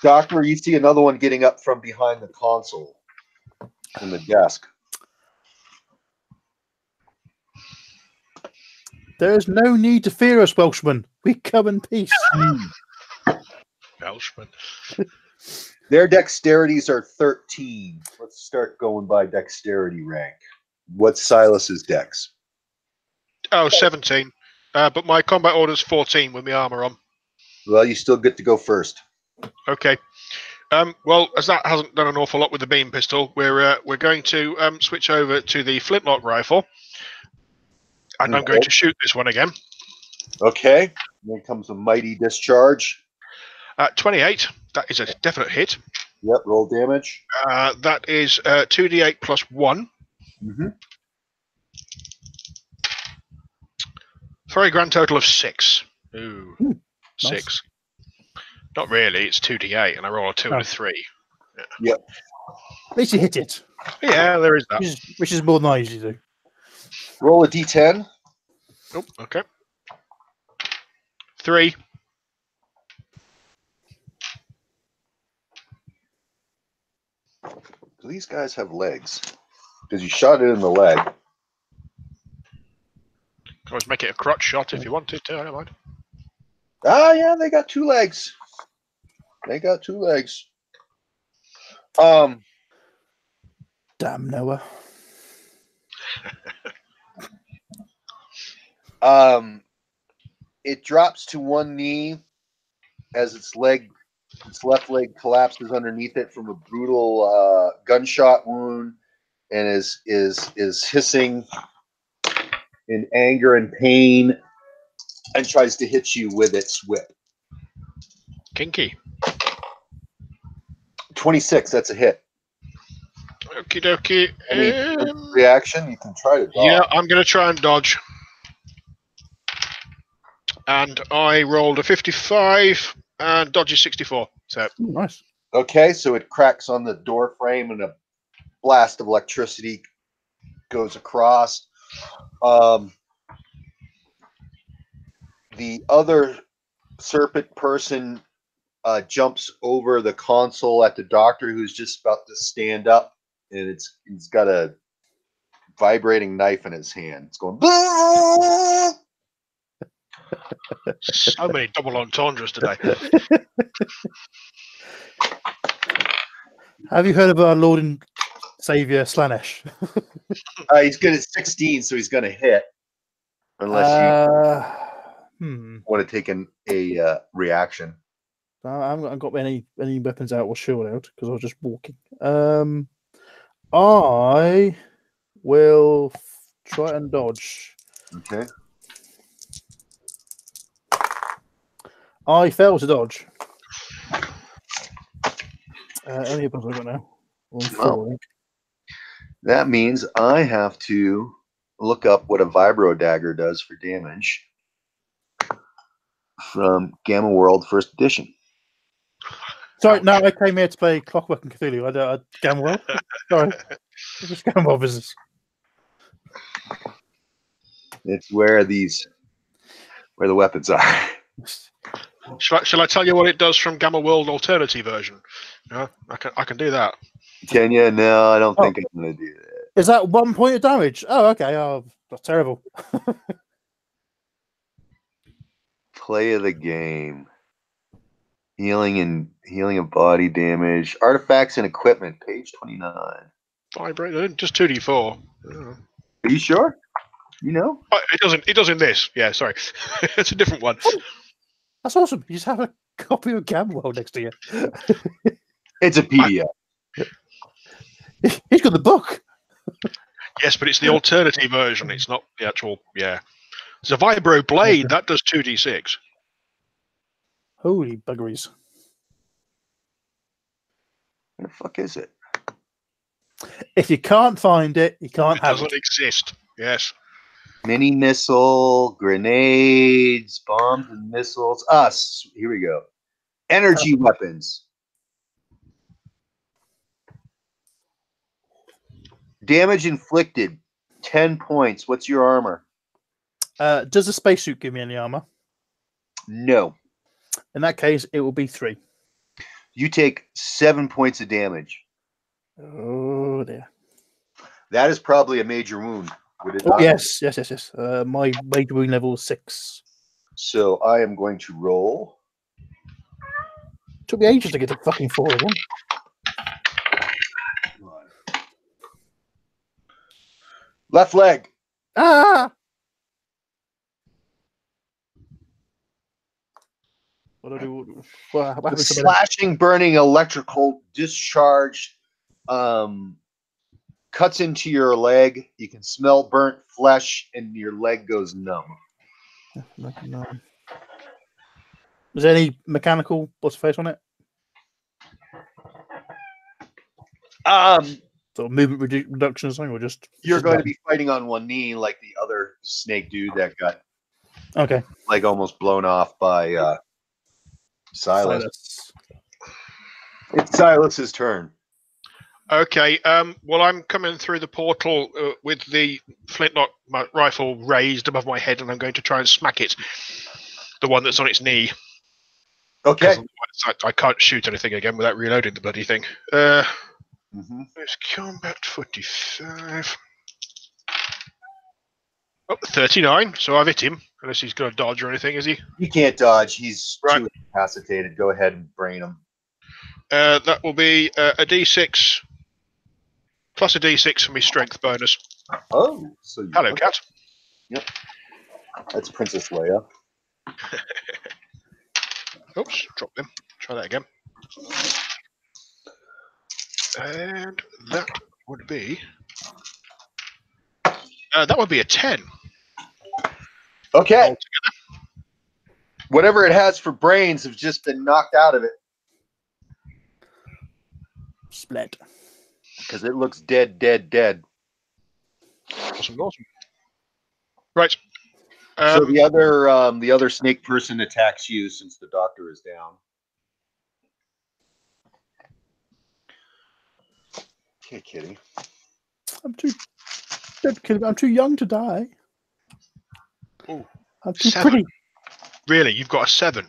Doctor, you see another one getting up from behind the console in the desk. There is no need to fear us, Welshman. We come in peace. Welshman. Their dexterities are 13. Let's start going by dexterity rank. What's Silas's dex? Oh, 17. But my combat order's 14 with my armor on. Well, you still get to go first. Okay. Well, as that hasn't done an awful lot with the beam pistol, we're going to switch over to the flintlock rifle, and I'm going to shoot this one again. Okay. Then comes a mighty discharge. 28. That is a definite hit. Yep. Roll damage. That is 2d8 plus 1. Mm-hmm. For a grand total of 6. Ooh, 6. Nice. Not really. It's 2d8, and I roll a 2 and a 3. Yep. At least you hit it. Yeah, there is that. Which is more than I usually do. Roll a d10. Oh, okay. 3. Do these guys have legs? Because you shot it in the leg. Can always make it a crotch shot if you wanted to. I don't mind. Ah, yeah, they got 2 legs. They got 2 legs. Damn Noah. It drops to one knee as its left leg collapses underneath it from a brutal gunshot wound, and is hissing in anger and pain, and tries to hit you with its whip. Kinky. 26. That's a hit. Okie dokie. Any reaction? You can try to dodge. Yeah, I'm going to try and dodge. And I rolled a 55 and dodge is 64. So Nice. Okay, so it cracks on the door frame and a blast of electricity goes across. The other serpent person jumps over the console at the doctor who's just about to stand up, and he's got a vibrating knife in his hand. It's going. so many double entendres today. Have you heard of our Lord and Savior Slanesh? He's good at 16, so he's going to hit. Unless you want to take a reaction. I haven't got any weapons out or shield out because I was just walking. I will try and dodge. Okay. I fail to dodge. How many weapons have I got now? Well, that means I have to look up what a vibro dagger does for damage from Gamma World First Edition. Sorry, no, I came here to play Clockwork Cthulhu. I Gamma World. Sorry, it's just Gamma World business. It's where the weapons are. Shall I tell you what it does from Gamma World Alternative version? Yeah, I can do that. Can you? No, I don't think I'm going to do that. Is that 1 point of damage? Oh, okay. Oh, that's terrible. Play of the game. Healing of body damage. Artifacts and equipment. Page 29. Vibrate. Just 2d4. Are you sure? You know? Oh, it does in this. Yeah, sorry. It's a different one. That's awesome. You just have a copy of Gamma World next to you. It's a PDF. He's got the book. Yes, but it's the alternative version. It's not the actual. Yeah. It's a vibro blade that does 2d6. Holy buggeries. Where the fuck is it? If you can't find it, you can't have it. It doesn't exist. Yes. Mini missile, grenades, bombs and missiles. Us. Here we go. Energy weapons. Damage inflicted, 10 points. What's your armor? Does the spacesuit give me any armor? No. In that case, it will be 3. You take 7 points of damage. Oh, dear. That is probably a major wound. Would it Oh, not? yes. My major wound level is 6. So I am going to roll. Took me ages to get to fucking 4 again. Left leg. Ah! What do I do? What The happens to my- slashing, burning electrical discharge cuts into your leg. You can smell burnt flesh, and your leg goes numb. No. Is there any mechanical what's face on it? Sort of movement reduction or something, or just You're going to be fighting on one knee like the other snake dude that got leg almost blown off by Silas. It's Silas's turn. Okay. Well, I'm coming through the portal with the flintlock rifle raised above my head, and I'm going to try and smack it. The one that's on its knee. Okay. I can't shoot anything again without reloading the bloody thing. It's combat 45. Oh, 39. So I've hit him. Unless he's going to dodge or anything, is he? He can't dodge. He's too incapacitated. Go ahead and brain him. That will be a D6 plus a D6 for my strength bonus. Oh, so hello, cat. Yep, that's Princess Leia. Oops, drop them. Try that again. And that would be a 10. Okay. Altogether. Whatever it has for brains have just been knocked out of it. Splat. Because it looks dead, dead, dead. Awesome. Right. So the other snake person attacks you since the doctor is down. Okay, kitty. I'm too young to die. Ooh, I'm too 7. pretty. Really? You've got a 7?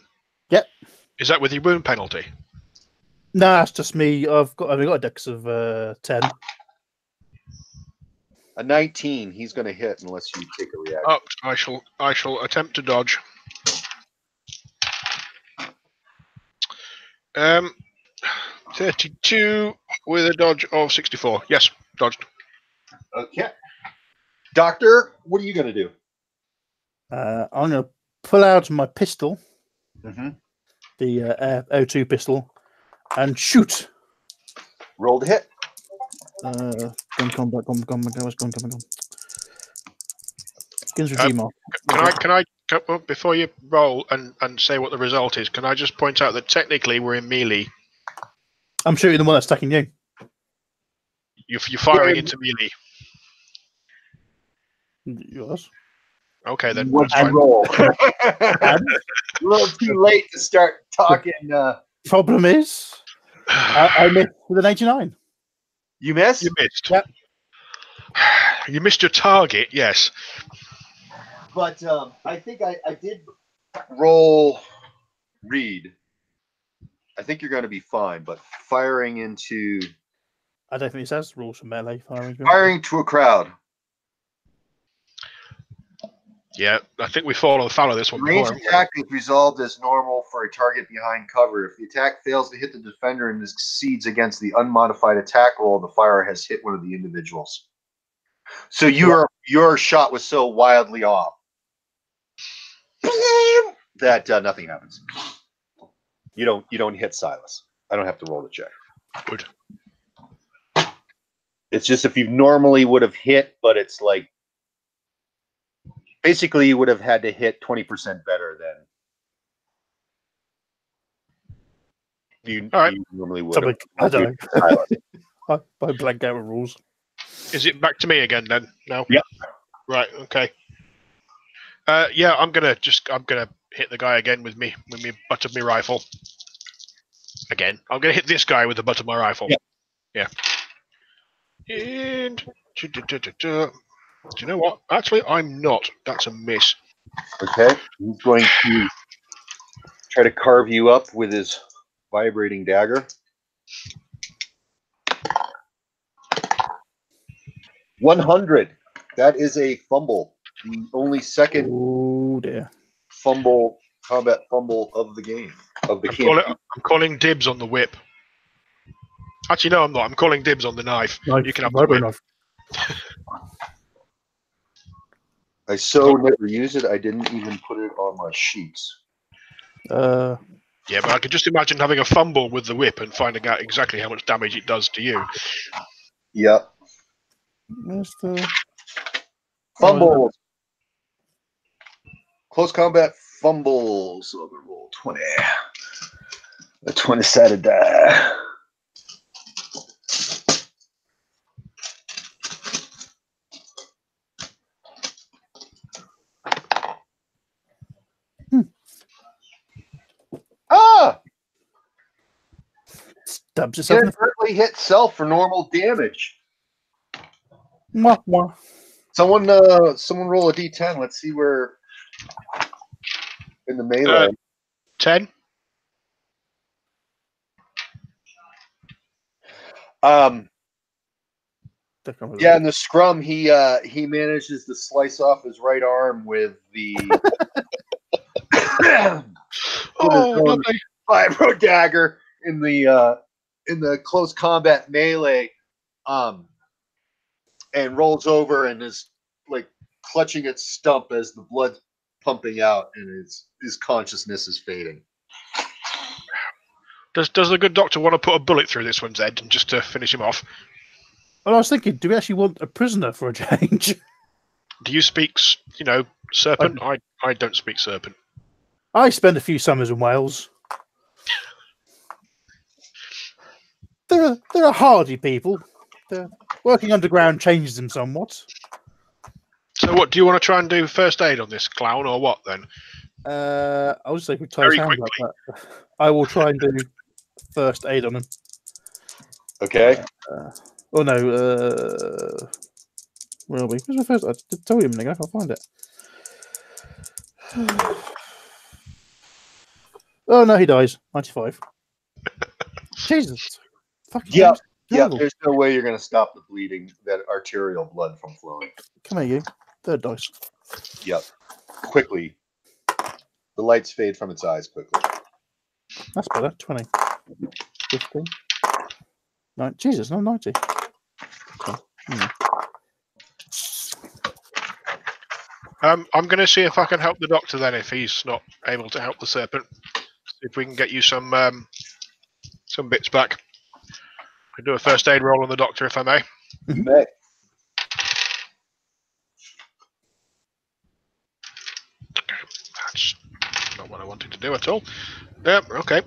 Yep. Is that with your wound penalty? No, that's just me. I've got a dex of 10. A 19. He's going to hit unless you take a reaction. Oh, I shall attempt to dodge. 32 with a dodge of 64. Yes, dodged. Okay. Doctor, what are you going to do? I'm going to pull out my pistol, the O2 pistol, and shoot. Roll to hit. Gun combat. Begins with G-mark. Can I before you roll and say what the result is? Can I just point out that technically we're in melee? I'm shooting the one that's attacking you. You're firing into melee. Yes. Okay, then. What's That's fine. roll? A little too late to start talking. Problem is, I missed with an 89. You missed? You missed. Yep. You missed your target, yes. But I think I did roll read. I think you're going to be fine, but firing into... I don't think it says rules for melee firing. Firing to a crowd. Yeah, I think we fall on the foul of this one. Range Before. attack is resolved as normal for a target behind cover. If the attack fails to hit the defender and succeeds against the unmodified attack roll, the firer has hit one of the individuals. So your shot was so wildly off that nothing happens. You don't hit Silas. I don't have to roll the check. Good. It's just if you normally would have hit, but it's like basically you would have had to hit 20% better than you normally would have. I don't know. I blank out of rules. Is it back to me again then? No. Yep. Right. Okay. Yeah, I'm gonna hit the guy again with me butt of my rifle. Again, I'm gonna hit this guy with the butt of my rifle. Yeah. And do you know what? Actually, I'm not. That's a miss. Okay. He's going to try to carve you up with his vibrating dagger. 100. That is a fumble. The only second combat fumble of the game. I'm calling dibs on the whip. Actually, no, I'm not. I'm calling dibs on the knife. You can have the whip. Knife. I never use it. I didn't even put it on my sheets. Yeah, but I could just imagine having a fumble with the whip and finding out exactly how much damage it does to you. Yep. Where's the fumble? Close combat fumbles. So I'm gonna roll 20. A 20-sided die. Stabs yourself. Inadvertently hit self for normal damage. Mwah, mwah. Someone roll a d10. Let's see where in the melee. 10. Yeah, in the scrum, he manages to slice off his right arm with the vibro dagger in the close combat melee, and rolls over and is like clutching its stump as the blood's pumping out and his consciousness is fading. Does the good doctor want to put a bullet through this one's head just to finish him off? Well, I was thinking, do we actually want a prisoner for a change? Do you speak, serpent? I don't speak serpent. I spent a few summers in Wales. There they're a hardy people. Working underground changes them somewhat. So, what do you want to try and do first aid on this clown, or what then? I was just like, Very quickly. I will try and do first aid on him. Okay. Oh no. Where are we? Where's my first? I did tell you a minute ago. I'll find it. Oh no, he dies. 95. Jesus. Fucking Yeah. Yeah. terrible. There's no way you're going to stop the bleeding, that arterial blood from flowing. Come here, you. Third dice. Yep. Quickly. The lights fade from its eyes quickly. That's better. 20. 15. Jesus, no 90. Okay. I'm going to see if I can help the doctor then, if he's not able to help the serpent. See if we can get you some bits back. I'll do a first aid roll on the doctor, if I may. You may. That's not what I wanted to do at all. Yep, okay.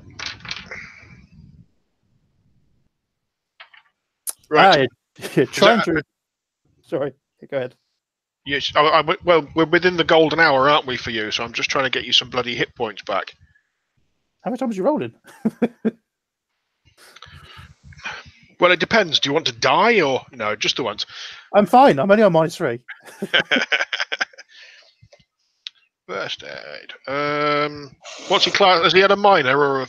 Right. You're trying to. Sorry, go ahead. Yes. Well, we're within the golden hour, aren't we, for you? So I'm just trying to get you some bloody hit points back. How many times you rolling? Well, it depends. Do you want to die or no? Just the once. I'm fine. I'm only on -3. First aid. What's he class? Has he had a minor or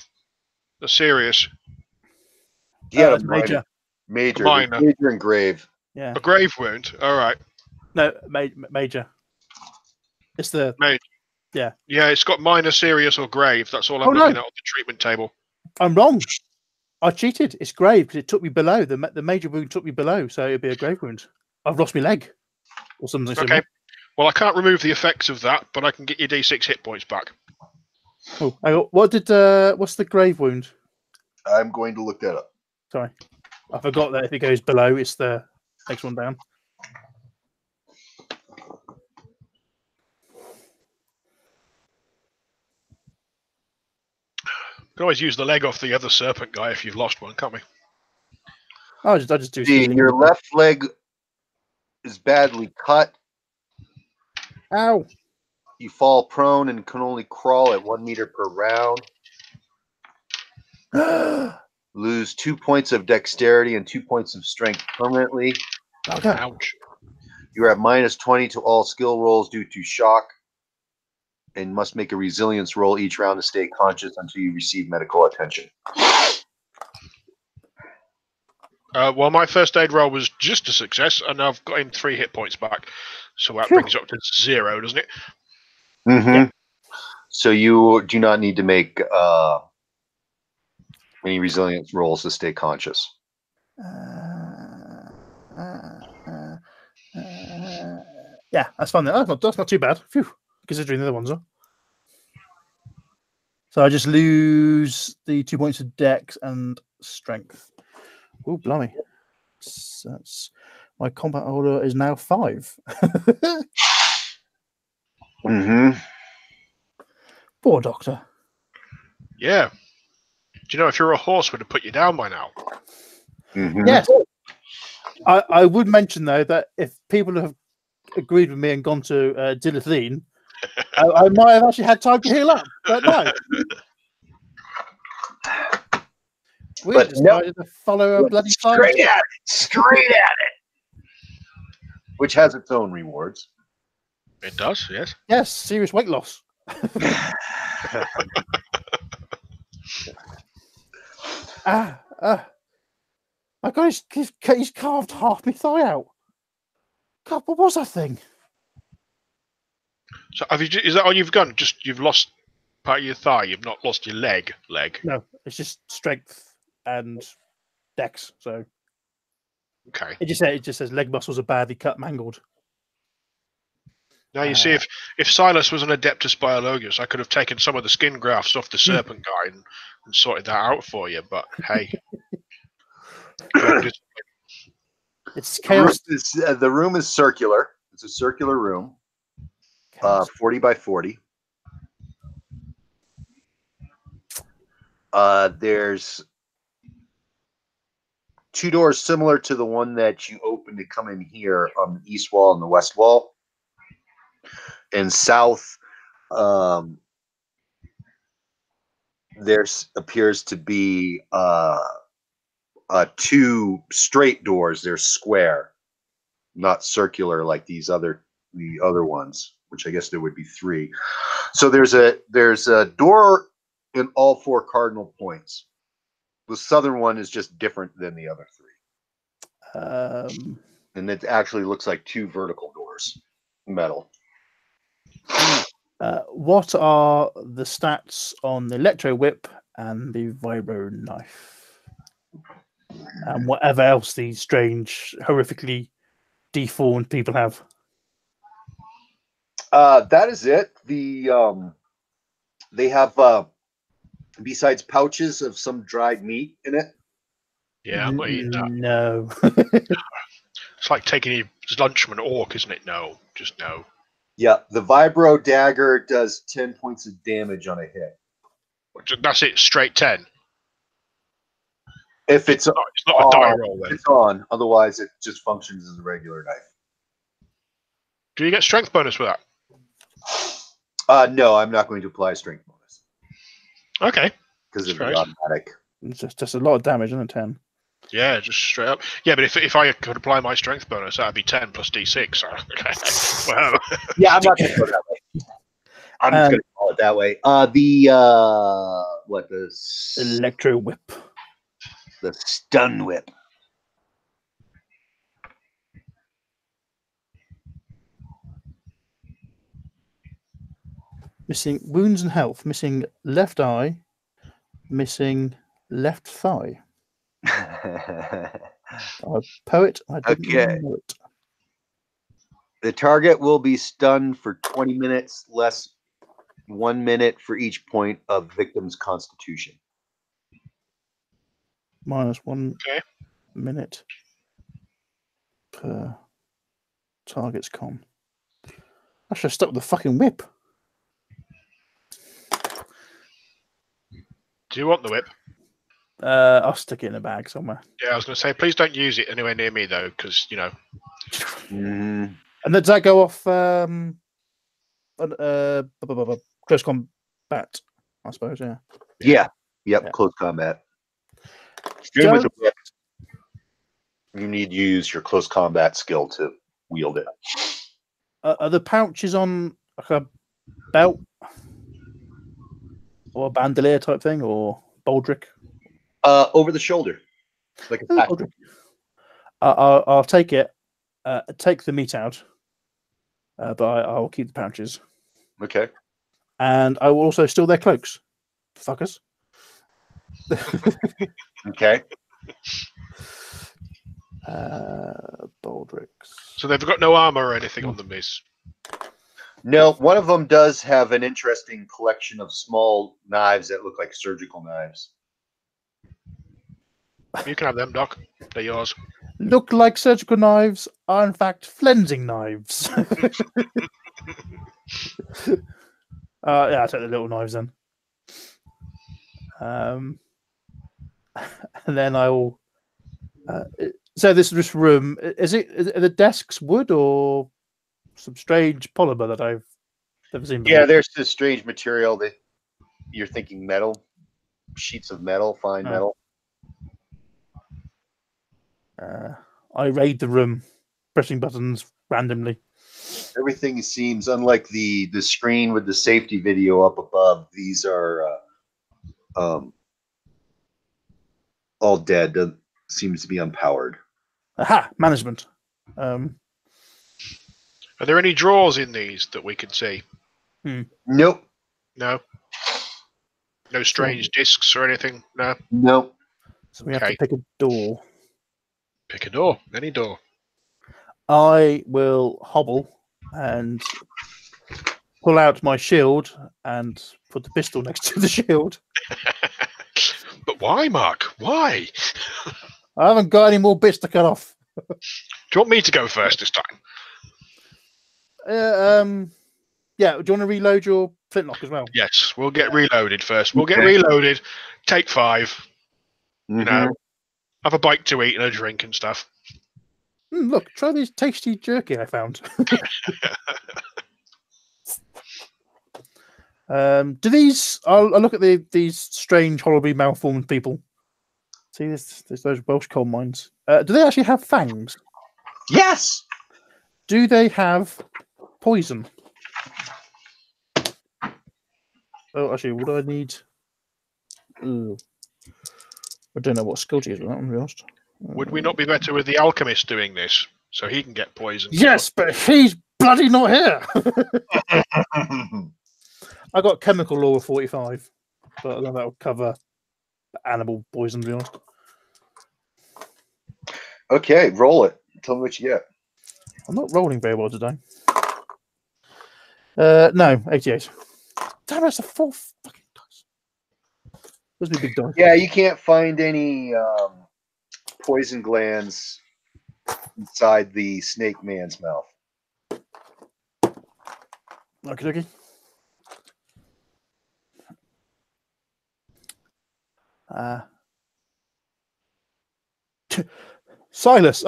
a serious? He had a major. Major. Minor. Major and grave. Yeah. A grave wound. All right. No, major. It's the Major. Yeah. Yeah, it's got minor, serious, or grave. That's all I'm looking at on the treatment table. I'm wrong. I cheated. It's grave because it took me below. The major wound took me below, so it'd be a grave wound. I've lost my leg or something similar. Okay. Well, I can't remove the effects of that, but I can get your D6 hit points back. Oh, what's the grave wound? I'm going to look that up. Sorry, I forgot that if it goes below, it's the next one down. We can always use the leg off the other serpent guy if you've lost one, can't we? I just do. Your left leg is badly cut. Ow! You fall prone and can only crawl at 1 meter per round. Lose 2 points of dexterity and 2 points of strength permanently. Okay. Ouch. You are at -20 to all skill rolls due to shock, and must make a resilience roll each round to stay conscious until you receive medical attention. Well, my first aid roll was just a success, and I've got him 3 hit points back. So that brings it up to 0, doesn't it? Mm-hmm. Yeah. So you do not need to make any resilience rolls to stay conscious. Yeah, that's fine. That's not too bad. Phew, considering the other ones are. So I just lose the 2 points of dex and strength. Oh, blimey. That's my combat order is now 5. Mm-hmm. Poor doctor. Yeah. Do you know if you're a horse, would have put you down by now? Mm-hmm. Yes. I would mention, though, that if people have agreed with me and gone to Dilathine, I might have actually had time to heal up, but no. We decided to follow a bloody straight at it. Which has its own rewards. It does, yes. Yes, serious weight loss. My God, he's carved half my thigh out. God, what was that thing? So is that all you've done? Just you've lost part of your thigh. You've not lost your leg. No, it's just strength and dex. So okay. It just says leg muscles are badly cut, mangled. Now you see, if Silas was an Adeptus Biologus, I could have taken some of the skin grafts off the serpent guy and sorted that out for you. But hey, it's chaos. The room is circular. It's a circular room, 40 by 40. There's two doors similar to the one that you opened to come in here on the east wall and the west wall. And south, there appears to be two straight doors. They're square, not circular like the other ones, which I guess there would be three. So there's a door in all four cardinal points. The southern one is just different than the other three. And it actually looks like two vertical doors, metal. What are the stats on the electro whip and the vibro knife? And whatever else these strange, horrifically deformed people have. That is it. They have besides pouches of some dried meat in it. Yeah, I'm not eating that. No. It's like taking your lunch from an orc, isn't it? No, just no. Yeah, the vibro dagger does 10 points of damage on a hit. That's it, straight 10. If it's not a die roll, then. It's on. Otherwise, it just functions as a regular knife. Do you get strength bonus with that? No, I'm not going to apply a strength bonus. Okay. Because it's automatic. It's just a lot of damage, isn't it? 10. Yeah, just straight up. Yeah, but if I could apply my strength bonus, that'd be 10 plus d6. So, okay. Well. Yeah, I'm not going to go that way. I'm just going to call it that way. The electro whip, the stun whip. Missing wounds and health. Missing left eye. Missing left thigh. Poet. I didn't know it. The target will be stunned for 20 minutes, less 1 minute for each point of victim's constitution. Minus 1 minute per target's con. I should have stuck with the fucking whip. Do you want the whip? I'll stick it in a bag somewhere. Yeah, I was going to say, please don't use it anywhere near me, though, because, you know. And does that go off close combat, I suppose, yeah. Yep, yeah. Close combat. With the whip, you need to use your close combat skill to wield it. Are the pouches on like a belt? Or a bandolier type thing, or baldric? Over the shoulder. Like a baldric. I'll take it. Take the meat out. But I'll keep the pouches. Okay. And I will also steal their cloaks. Fuckers. Okay. Baldrics. So they've got no armor or anything on them, is? No, one of them does have an interesting collection of small knives that look like surgical knives. You can have them, Doc. They're yours. Look like surgical knives are in fact flensing knives. Yeah, I'll take the little knives then. And then I will. So this room are the desks wood or some strange polymer that I've never seen before? Yeah, there's this strange material that you're thinking metal, sheets of metal, fine metal. I raid the room, pressing buttons randomly. Everything seems, unlike the screen with the safety video up above, these are all dead. Seems to be unpowered. Aha! Management. Are there any drawers in these that we can see? Nope. No. No strange discs or anything? No. Nope. So we have to pick a door. Pick a door. Any door. I will hobble and pull out my shield and put the pistol next to the shield. But why, Mark? Why? I haven't got any more bits to cut off. Do you want me to go first this time? Yeah. Do you want to reload your flintlock as well? Yes, we'll get reloaded first. We'll get reloaded. Take 5. You know. Have a bite to eat and a drink and stuff. Look, try this tasty jerky I found. Do these? I'll look at these strange, horribly malformed people. See, there's those Welsh coal mines. Do they actually have fangs? Yes. Do they have poison? Oh, actually, would I need? Ooh. I don't know what skill to use with that, to be honest. Would we not be better with the alchemist doing this, so he can get poisoned? Yes, but he's bloody not here. I got chemical law of 45, but I don't know that'll cover animal poison, to be honest. Okay, roll it. Tell me what you get. I'm not rolling very well today. No, 88. Damn, that's a 4 fucking dice. Those be big dice. Yeah, you can't find any poison glands inside the snake man's mouth. Okay. Silas,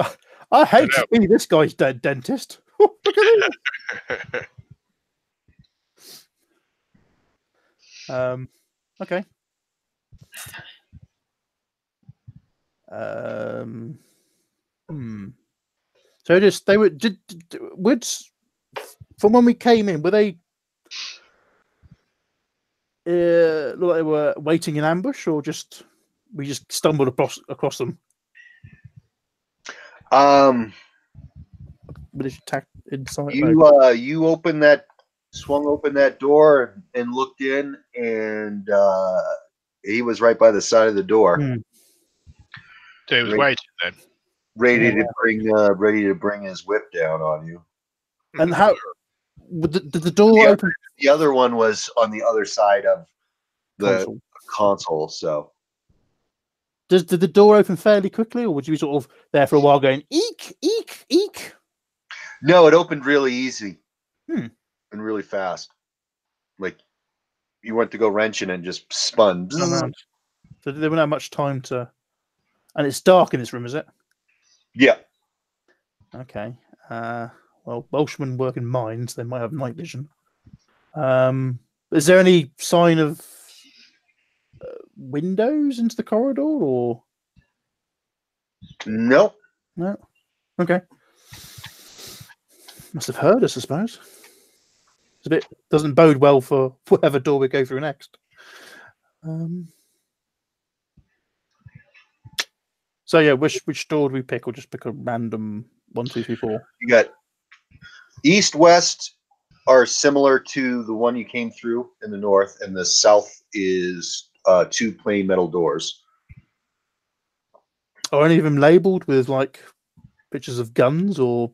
I hate to be this guy's dead dentist. Look at him. Okay. So they were from when we came in, were they look like they were waiting in ambush, or we just stumbled across them? But if you attack inside, you swung open that door and looked in, and he was right by the side of the door. So he was waiting then, ready to bring his whip down on you. And how did the door open? The other one was on the other side of the console. So did the door open fairly quickly, or would you be sort of there for a while going eek, eek, eek? No, it opened really easy and really fast. Like you went to go wrench it and just spun. So they wouldn't have much time to. And it's dark in this room, is it? Yeah. Okay. Well, Welshmen work in mines. They might have night vision. Is there any sign of windows into the corridor, or no? No. Okay. Must have heard us, I suppose. It's a bit doesn't bode well for whatever door we go through next. So yeah, which door do we pick, or just pick a random 1, 2, 3, 4? You got east, west are similar to the one you came through in the north, and the south is 2 plain metal doors. Are any of them labeled with like pictures of guns or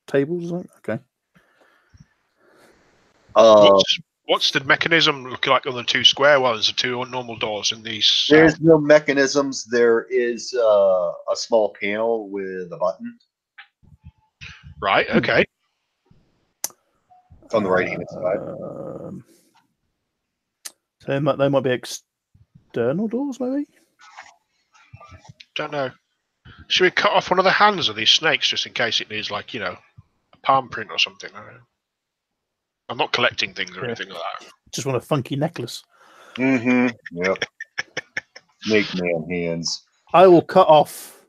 tables or something? Okay. What's the mechanism look like on the 2 square ones, the 2 normal doors in these? There's no mechanisms. There is a small panel with a button. Right. Okay. It's on the right hand side. So they might be external doors, maybe. Don't know. Should we cut off one of the hands of these snakes just in case it needs, like, a palm print or something? I don't know. I'm not collecting things or anything like that. Just want a funky necklace. Mm-hmm. Yep. Snake man hands. I will cut off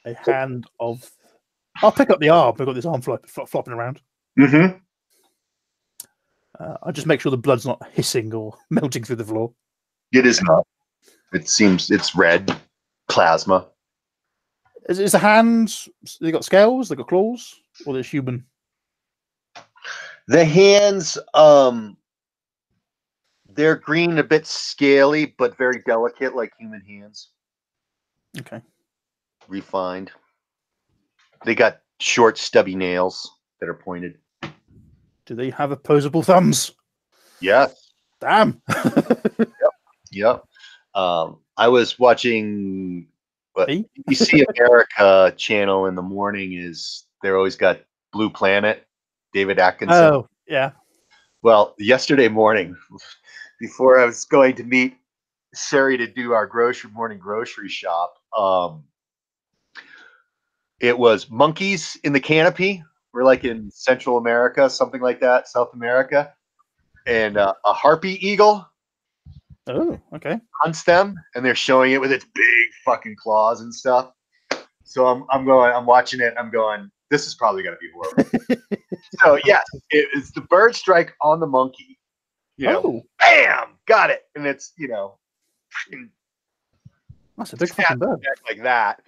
a hand of. I'll pick up the arm. I've got this arm flopping around. Mm-hmm. I'll just make sure the blood's not hissing or melting through the floor. It is not. It seems it's red plasma. Is the hands? They got scales? They got claws? Or they're human? The hands, they're green, a bit scaly, but very delicate, like human hands. Okay. Refined. They got short, stubby nails that are pointed. Do they have opposable thumbs? Yes. Damn. Yep. I was watching BBC America channel in the morning. They're always got Blue Planet, David Atkinson. Oh, yeah. Well, yesterday morning, before I was going to meet Sari to do our morning grocery shop. It was monkeys in the canopy. We're like in Central America, something like that, South America, and a harpy eagle. Oh, okay. Hunts them, and they're showing it with its big fucking claws and stuff. So I'm watching it. I'm going, this is probably going to be horrible. So yes, it's the bird strike on the monkey. Bam, got it, and it's that's a big fucking bird like that.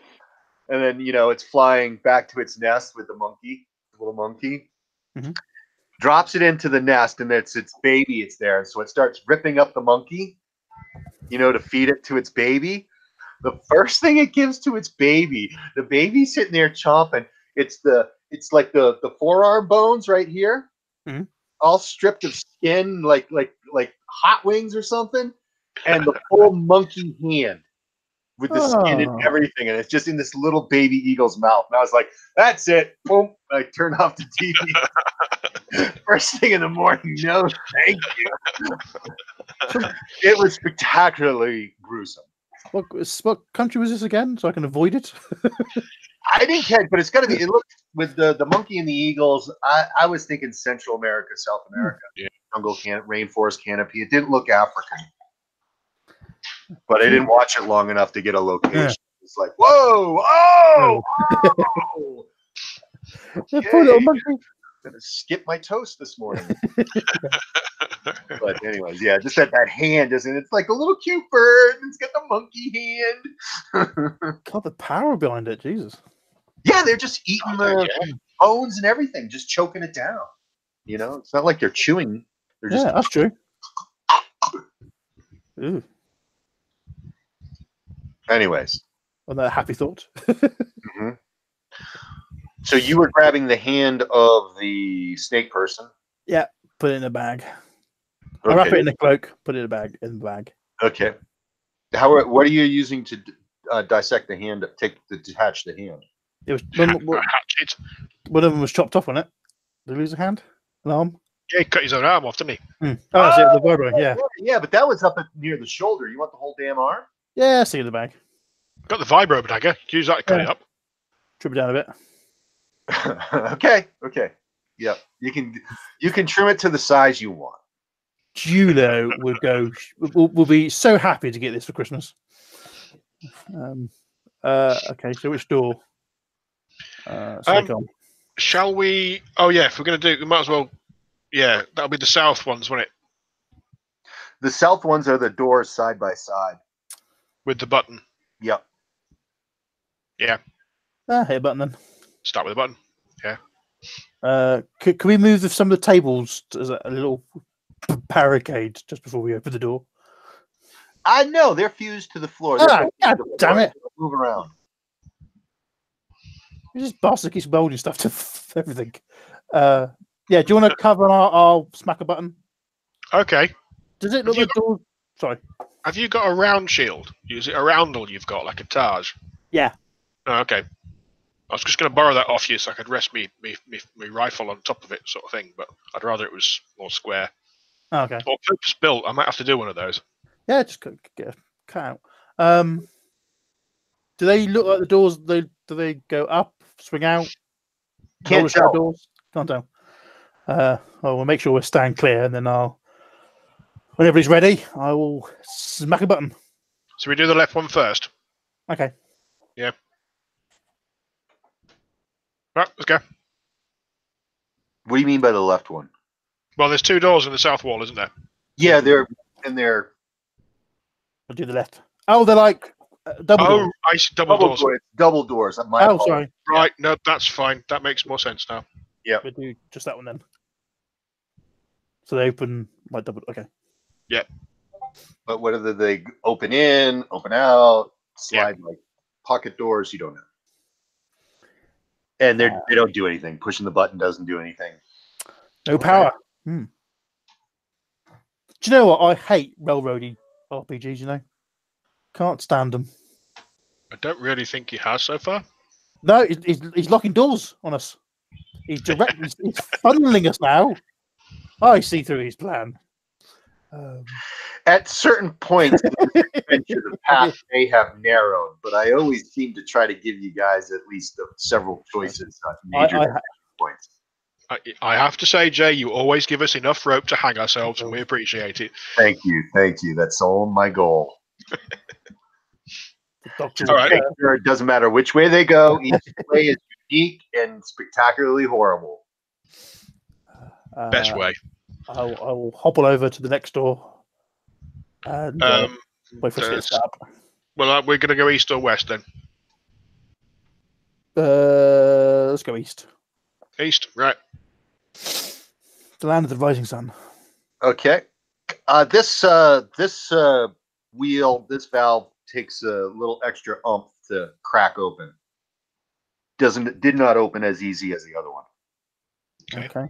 And then, it's flying back to its nest with the little monkey. Mm-hmm. Drops it into the nest, and it's its baby. It's there. So it starts ripping up the monkey, to feed it to its baby. The first thing it gives to its baby, the baby's sitting there chomping. It's like the forearm bones right here, mm-hmm. all stripped of skin, like hot wings or something, and the full monkey hand. With the skin and everything, and it's just in this little baby eagle's mouth. And I was like, that's it. Boom. I turned off the TV. First thing in the morning. No, thank you. It was spectacularly gruesome. What country was this again? So I can avoid it? I didn't catch, but it's got to be. It looked with the monkey and the eagles. I was thinking Central America, South America. Yeah. Jungle rainforest canopy. It didn't look African. But I didn't watch it long enough to get a location. Yeah. It's like, whoa, okay. Poor little monkey. I'm gonna skip my toast this morning. But anyways, yeah, just that hand isn't. It's like a little cute bird. It's got the monkey hand. God, the power behind it, Jesus. Yeah, they're just eating the bones and everything, just choking it down. It's not like they're chewing. They're just that's true. Ooh. Anyways. On that happy thought. Mm-hmm. So you were grabbing the hand of the snake person? Yeah, put it in a bag. Okay. I wrap it in a cloak, put it in the bag. Okay. What are you using to dissect the hand, detach the hand? It was one of them was chopped off on it. Did he lose a hand? An arm? Yeah, he cut his own arm off, didn't he? Oh, that's it, the vibro, yeah. Yeah, but that was up near the shoulder. You want the whole damn arm? Yeah, see in the bag. Got the vibro dagger. Use that to cut it up. Trim it down a bit. Okay. Yeah, you can trim it to the size you want. Julo will be so happy to get this for Christmas. Okay, so which door? Shall we? Oh yeah, if we're going to do, we might as well. Yeah, that'll be the south ones, won't it? The south ones are the doors side by side. With the button. Yep. Yeah. Hit a button then. Start with the button. Yeah. Can we move some of the tables as a little barricade just before we open the door? I know they're fused to the floor. God damn it! Move around. You just bastard keeps welding stuff to everything. Yeah. Do you want to cover and I'll smack a button? Okay. Does it look like door? Sorry. Have you got a round shield? Is it a roundel you've got, like a Taj? Yeah. Oh, okay. I was just going to borrow that off you so I could rest me rifle on top of it, sort of thing. But I'd rather it was more square. Oh, okay. Or purpose built. I might have to do one of those. Yeah, just get a cut out. Do they look like the doors? Do they go up, swing out? Can't tell. Doors? Can't tell. We'll make sure we're staying clear, and then when everybody's ready, I will smack a button. So we do the left one first. Okay. Yeah. Right, let's go. What do you mean by the left one? Well, there's two doors in the south wall, isn't there? Yeah, they're. I'll do the left. Oh, they're like double doors. I see double doors. Double doors. Sorry. Right, no, that's fine. That makes more sense now. Yeah. We'll do just that one then. So they open like double. Okay. Yeah. But whether they open in, open out, slide like pocket doors, you don't know. And they don't do anything. Pushing the button doesn't do anything. No power. Do you know what? I hate railroady RPGs, Can't stand them. I don't really think he has so far. No, he's locking doors on us. He's funneling us now. I see through his plan. At certain points in this adventure, the path may have narrowed, but I always seem to try to give you guys at least several choices on major points. I have to say, Jay, you always give us enough rope to hang ourselves, and we appreciate it. Thank you. That's all my goal. All right. Sure, it doesn't matter which way they go. Each way is unique and spectacularly horrible. Best way. I'll hobble over to the next door and wait for it to get set up. Well, we're going to go east or west then? Let's go east. East, right. The land of the rising sun. Okay. This wheel, this valve takes a little extra oomph to crack open. Did not open as easy as the other one. Okay.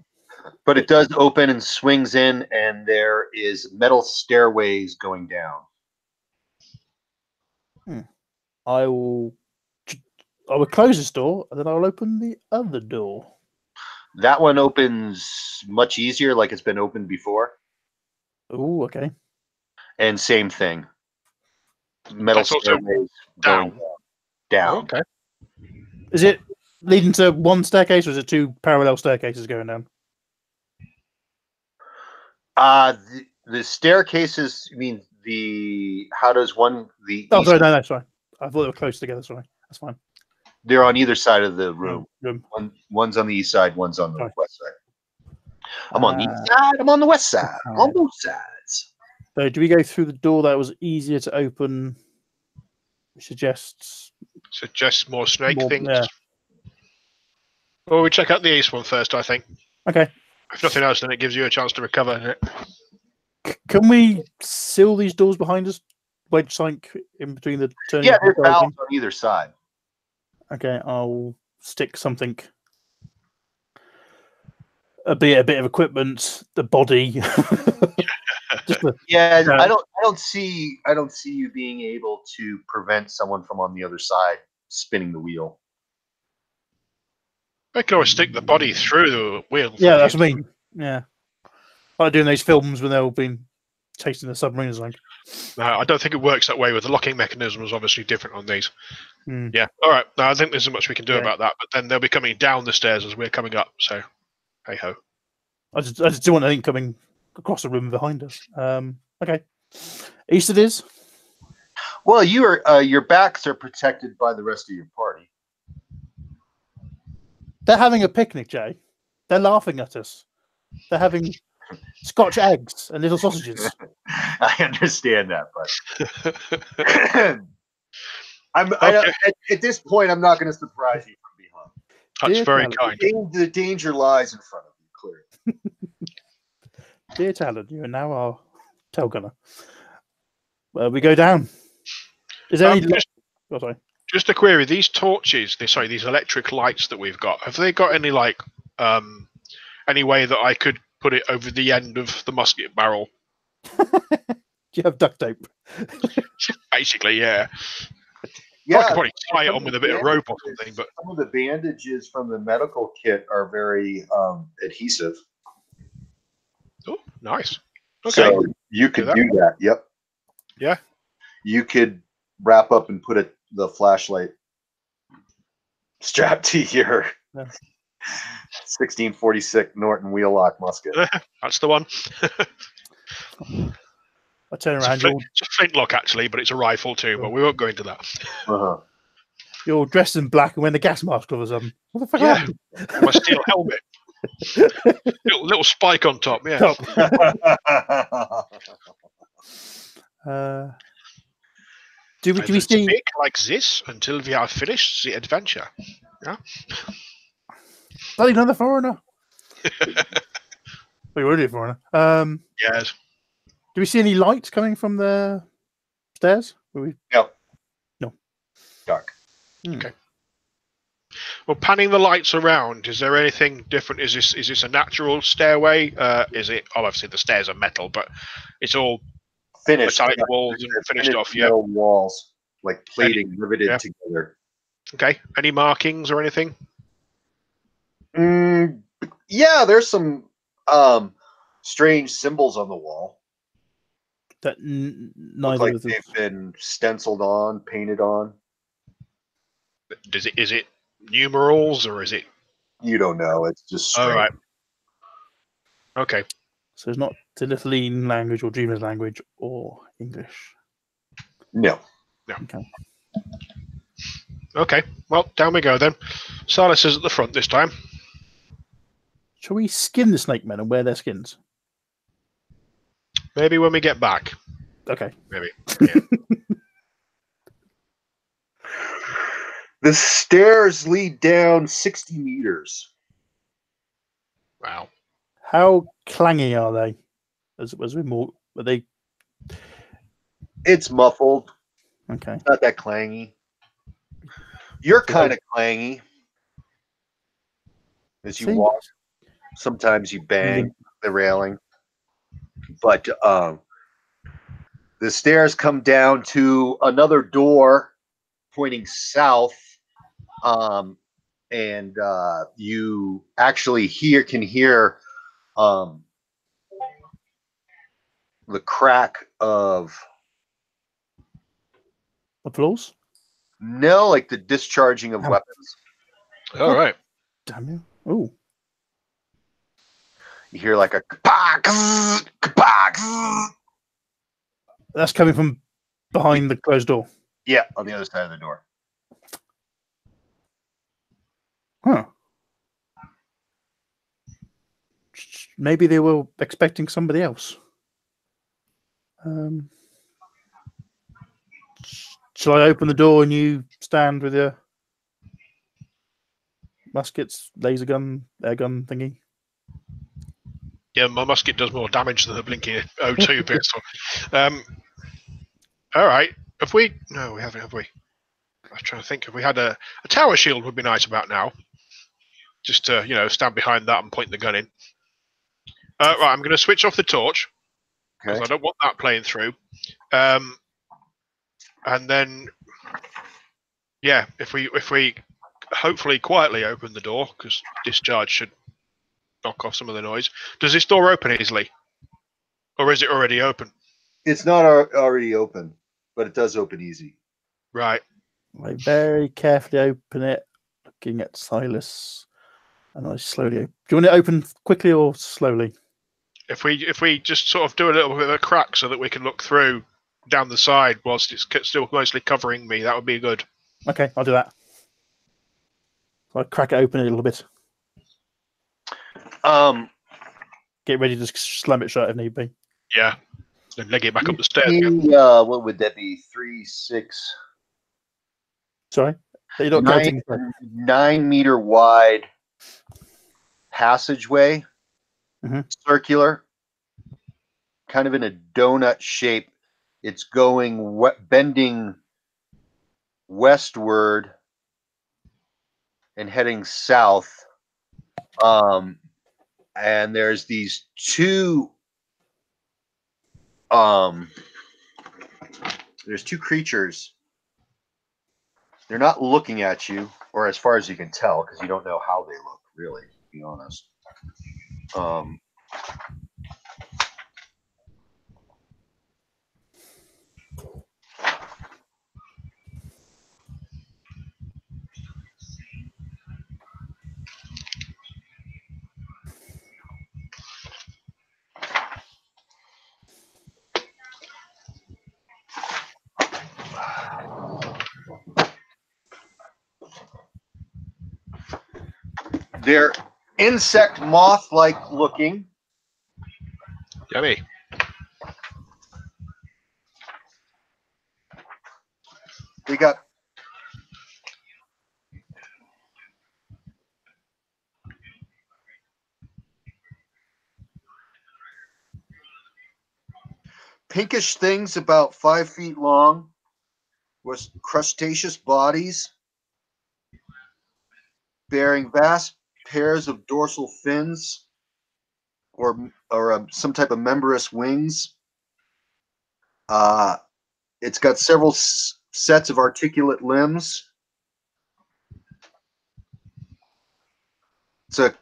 But it does open and swings in, and there is metal stairways going down. I will close this door, and then I will open the other door. That one opens much easier, like it's been opened before. Oh, okay. And same thing. Metal stairways going down. Oh, okay. Is it leading to one staircase, or is it two parallel staircases going down? The staircases. I mean, how does one Oh, sorry, no, sorry. I thought they were close together. Sorry, that's fine. They're on either side of the room. Room. One's on the east side, one's on the west side. I'm on the east side. I'm on the west side. I'm on both sides. So, do we go through the door that was easier to open? Suggests more snake things. Yeah. Well, we check out the east one first, I think. Okay. If nothing else, then it gives you a chance to recover. Can we seal these doors behind us? Wedge sink in between the turning. Yeah, there's valves on either side. Okay, I'll stick something. A bit of equipment, the body. I don't see you being able to prevent someone from on the other side spinning the wheel. I can always stick the body through the wheel. Yeah, that's what I mean. Yeah, like doing those films when they've all been chasing the submarines. Like, no, I don't think it works that way. With the locking mechanism is obviously different on these. Mm. Yeah. All right. No, I think there's not much we can do about that. But then they'll be coming down the stairs as we're coming up. So, hey ho. I just do want anything coming across the room behind us. Okay. East it is. Well, your backs are protected by the rest of your party. They're having a picnic, Jay. They're laughing at us. They're having Scotch eggs and little sausages. I understand that, but at this point, I'm not going to surprise you from behind. That's very kind. The danger lies in front of you, clearly. Dear Talon, you are now our tail gunner. Well, we go down. Is there any? Sorry. Just a query: these torches, these electric lights that we've got, have they got any any way that I could put it over the end of the musket barrel? Do you have duct tape? Basically, yeah. Yeah, I could probably tie it on with a bit of rope or something. But some of the bandages from the medical kit are very adhesive. Oh, nice. Okay. So you could do that. Yep. Yeah. You could wrap up and put the flashlight strapped to your 1646 Norton wheel-lock musket. That's the one. I turn around. It's a flintlock, actually, but it's a rifle too. But we won't go into that. Uh-huh. You're dressed in black and wearing the gas mask all of a sudden. What the fuck happened? My steel helmet. little spike on top, yeah. Do we see speak like this until we have finished the adventure? Yeah. Bloody another foreigner. We're already a foreigner. Yes. Do we see any light coming from the stairs? No. Dark. Okay. Well, panning the lights around, is there anything different? Is this a natural stairway? Is it? Oh, obviously the stairs are metal, but it's all finished metallic walls and finished off. Yeah, walls like plating riveted together. Okay. Any markings or anything? Yeah, there's some strange symbols on the wall. That Look neither like of them. they've been stenciled on, painted on. Is it numerals or is it? You don't know. It's just strange. All right. Okay. So it's not Tilithline language or Dreamer's language or English. No. Okay. Okay. Well, down we go then. Silas is at the front this time. Shall we skin the snake men and wear their skins? Maybe when we get back. Okay. Maybe. Yeah. The stairs lead down 60 meters. Wow. How clangy are they? As we more, are they? It's muffled. Okay. It's not that clangy. You're kind of clangy as you walk. Sometimes you bang the railing. But the stairs come down to another door pointing south. And you actually can hear the crack of Applause. no, like the discharging of weapons. All right. Damn you! Oh, You hear like a kapak, kapak. that's coming from behind the closed door. Yeah, on the other side of the door. Huh. Maybe they were expecting somebody else. Shall I open the door and you stand with your muskets, laser gun, air gun thingy? Yeah, my musket does more damage than the blinking O2 pistol. All right. Have we? No, we haven't. Have we? I was trying to think. If we had a tower shield, would be nice about now. Just to stand behind that and point the gun in. Right. I'm going to switch off the torch because I don't want that playing through. And then, yeah, if we hopefully quietly open the door because discharge should knock off some of the noise. Does this door open easily, or is it already open? It's not already open, but it does open easy. Right. I very carefully open it, looking at Silas, and I slowly. Do you want it open quickly or slowly? If we just sort of do a little bit of a crack so that we can look through down the side whilst it's still mostly covering me, that would be good. Okay, I'll do that. So I crack it open a little bit. Get ready to slam it shut if need be. Yeah. Then leg it back up the stairs. What would that be? 3, 6. Sorry, you're not counting. 9 meter wide passageway, circular, kind of in a donut shape. It's going bending westward and heading south. And there's these two. There's two creatures. They're not looking at you, or as far as you can tell, because you don't know how they look, really, to be honest. They're insect moth-like looking. Yummy. They got pinkish things about 5 feet long with crustaceous bodies bearing vast pairs of dorsal fins or some type of membranous wings. It's got several sets of articulate limbs. The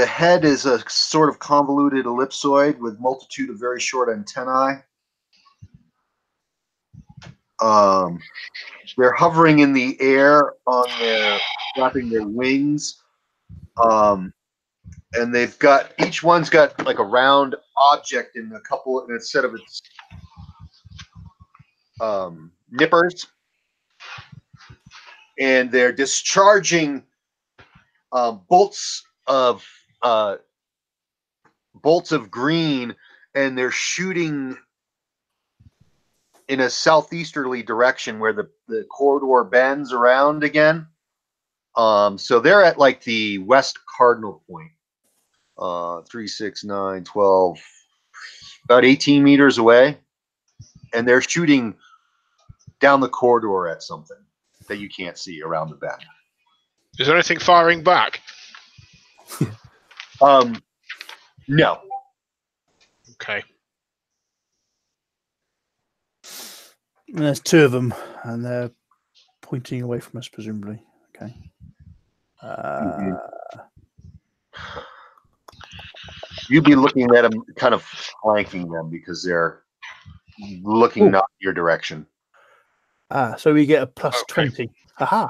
head is a sort of convoluted ellipsoid with multitude of very short antennae. They're hovering in the air on their flapping their wings. And they've got each one's got like a round object in a couple instead of its nippers, and they're discharging bolts of green, and they're shooting in a southeasterly direction where the corridor bends around again. So they're at like the west cardinal point. 3, 6, 9, 12, about 18 meters away. And they're shooting down the corridor at something that you can't see around the bend. Is there anything firing back? No. And Okay. there's 2 of them, and they're pointing away from us, presumably. Okay. You'd be looking at them, kind of flanking them because they're looking not your direction. So we get a plus 20. Haha.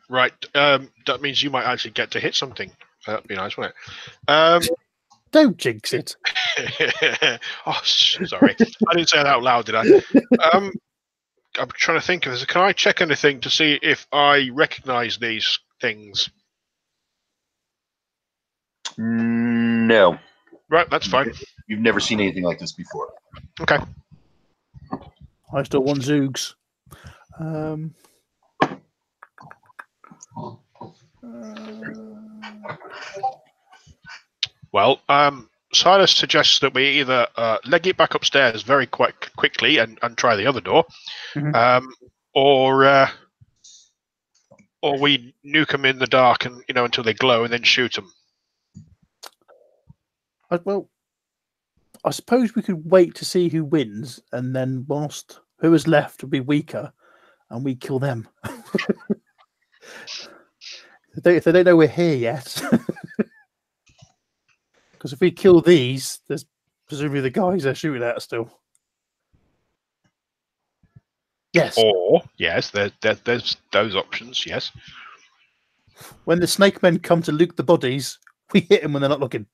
Right. That means you might actually get to hit something. That'd be nice, wouldn't it? Don't jinx it. Oh, sorry. I didn't say that out loud, did I? I'm trying to think of this. Can I check anything to see if I recognize these things? No. Right, that's fine. You've never seen anything like this before. Okay. I still want Zoogs. Well, Silas suggests that we either leg it back upstairs very quickly and try the other door, or we nuke them in the dark and until they glow and then shoot them. Well, I suppose we could wait to see who wins, and then whilst who is left will be weaker, and we kill them. If they don't know we're here yet. Because if we kill these, there's presumably the guys they're shooting at still. Yes. Or, yes, there's those options, yes. When the snake men come to loot the bodies, we hit them when they're not looking.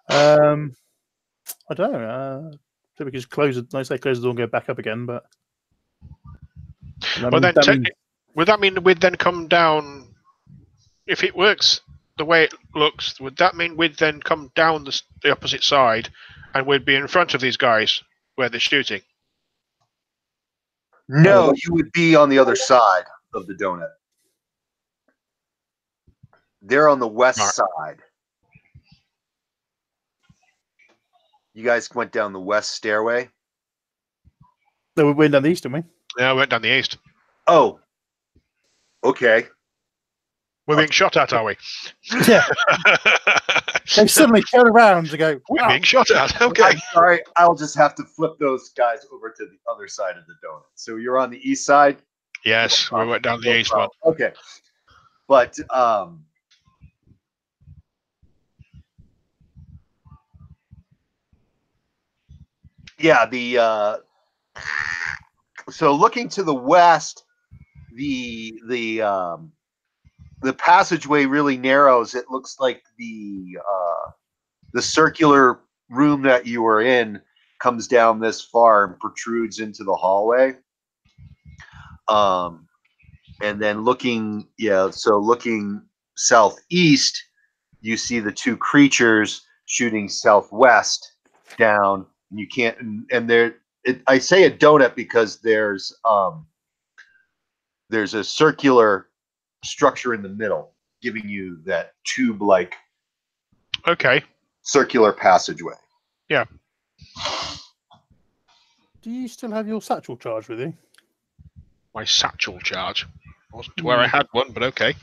I don't know. So we could just close it. Like I say, close the door and go back up again. But would that mean we'd then come down? If it works the way it looks, would that mean we'd then come down the opposite side, and we'd be in front of these guys where they're shooting? No, you would be on the other side of the donut. They're on the west side. You guys went down the west stairway? No, we went down the east, didn't we? Yeah, we went down the east. Oh. Okay. We're being shot at, are we? Yeah. They suddenly turn around and go, we're being shot at. Okay. I'm sorry. I'll just have to flip those guys over to the other side of the donut. So you're on the east side? Yes, we went down the east one. Okay. But yeah, so looking to the west, the passageway really narrows. It looks like the circular room that you were in comes down this far and protrudes into the hallway. And then looking southeast, you see the 2 creatures shooting southwest down. And you can't, and I say a donut because there's a circular structure in the middle, giving you that tube-like circular passageway. Yeah. do you still have your satchel charge with you? My satchel charge. Wasn't where I had one, but okay. Do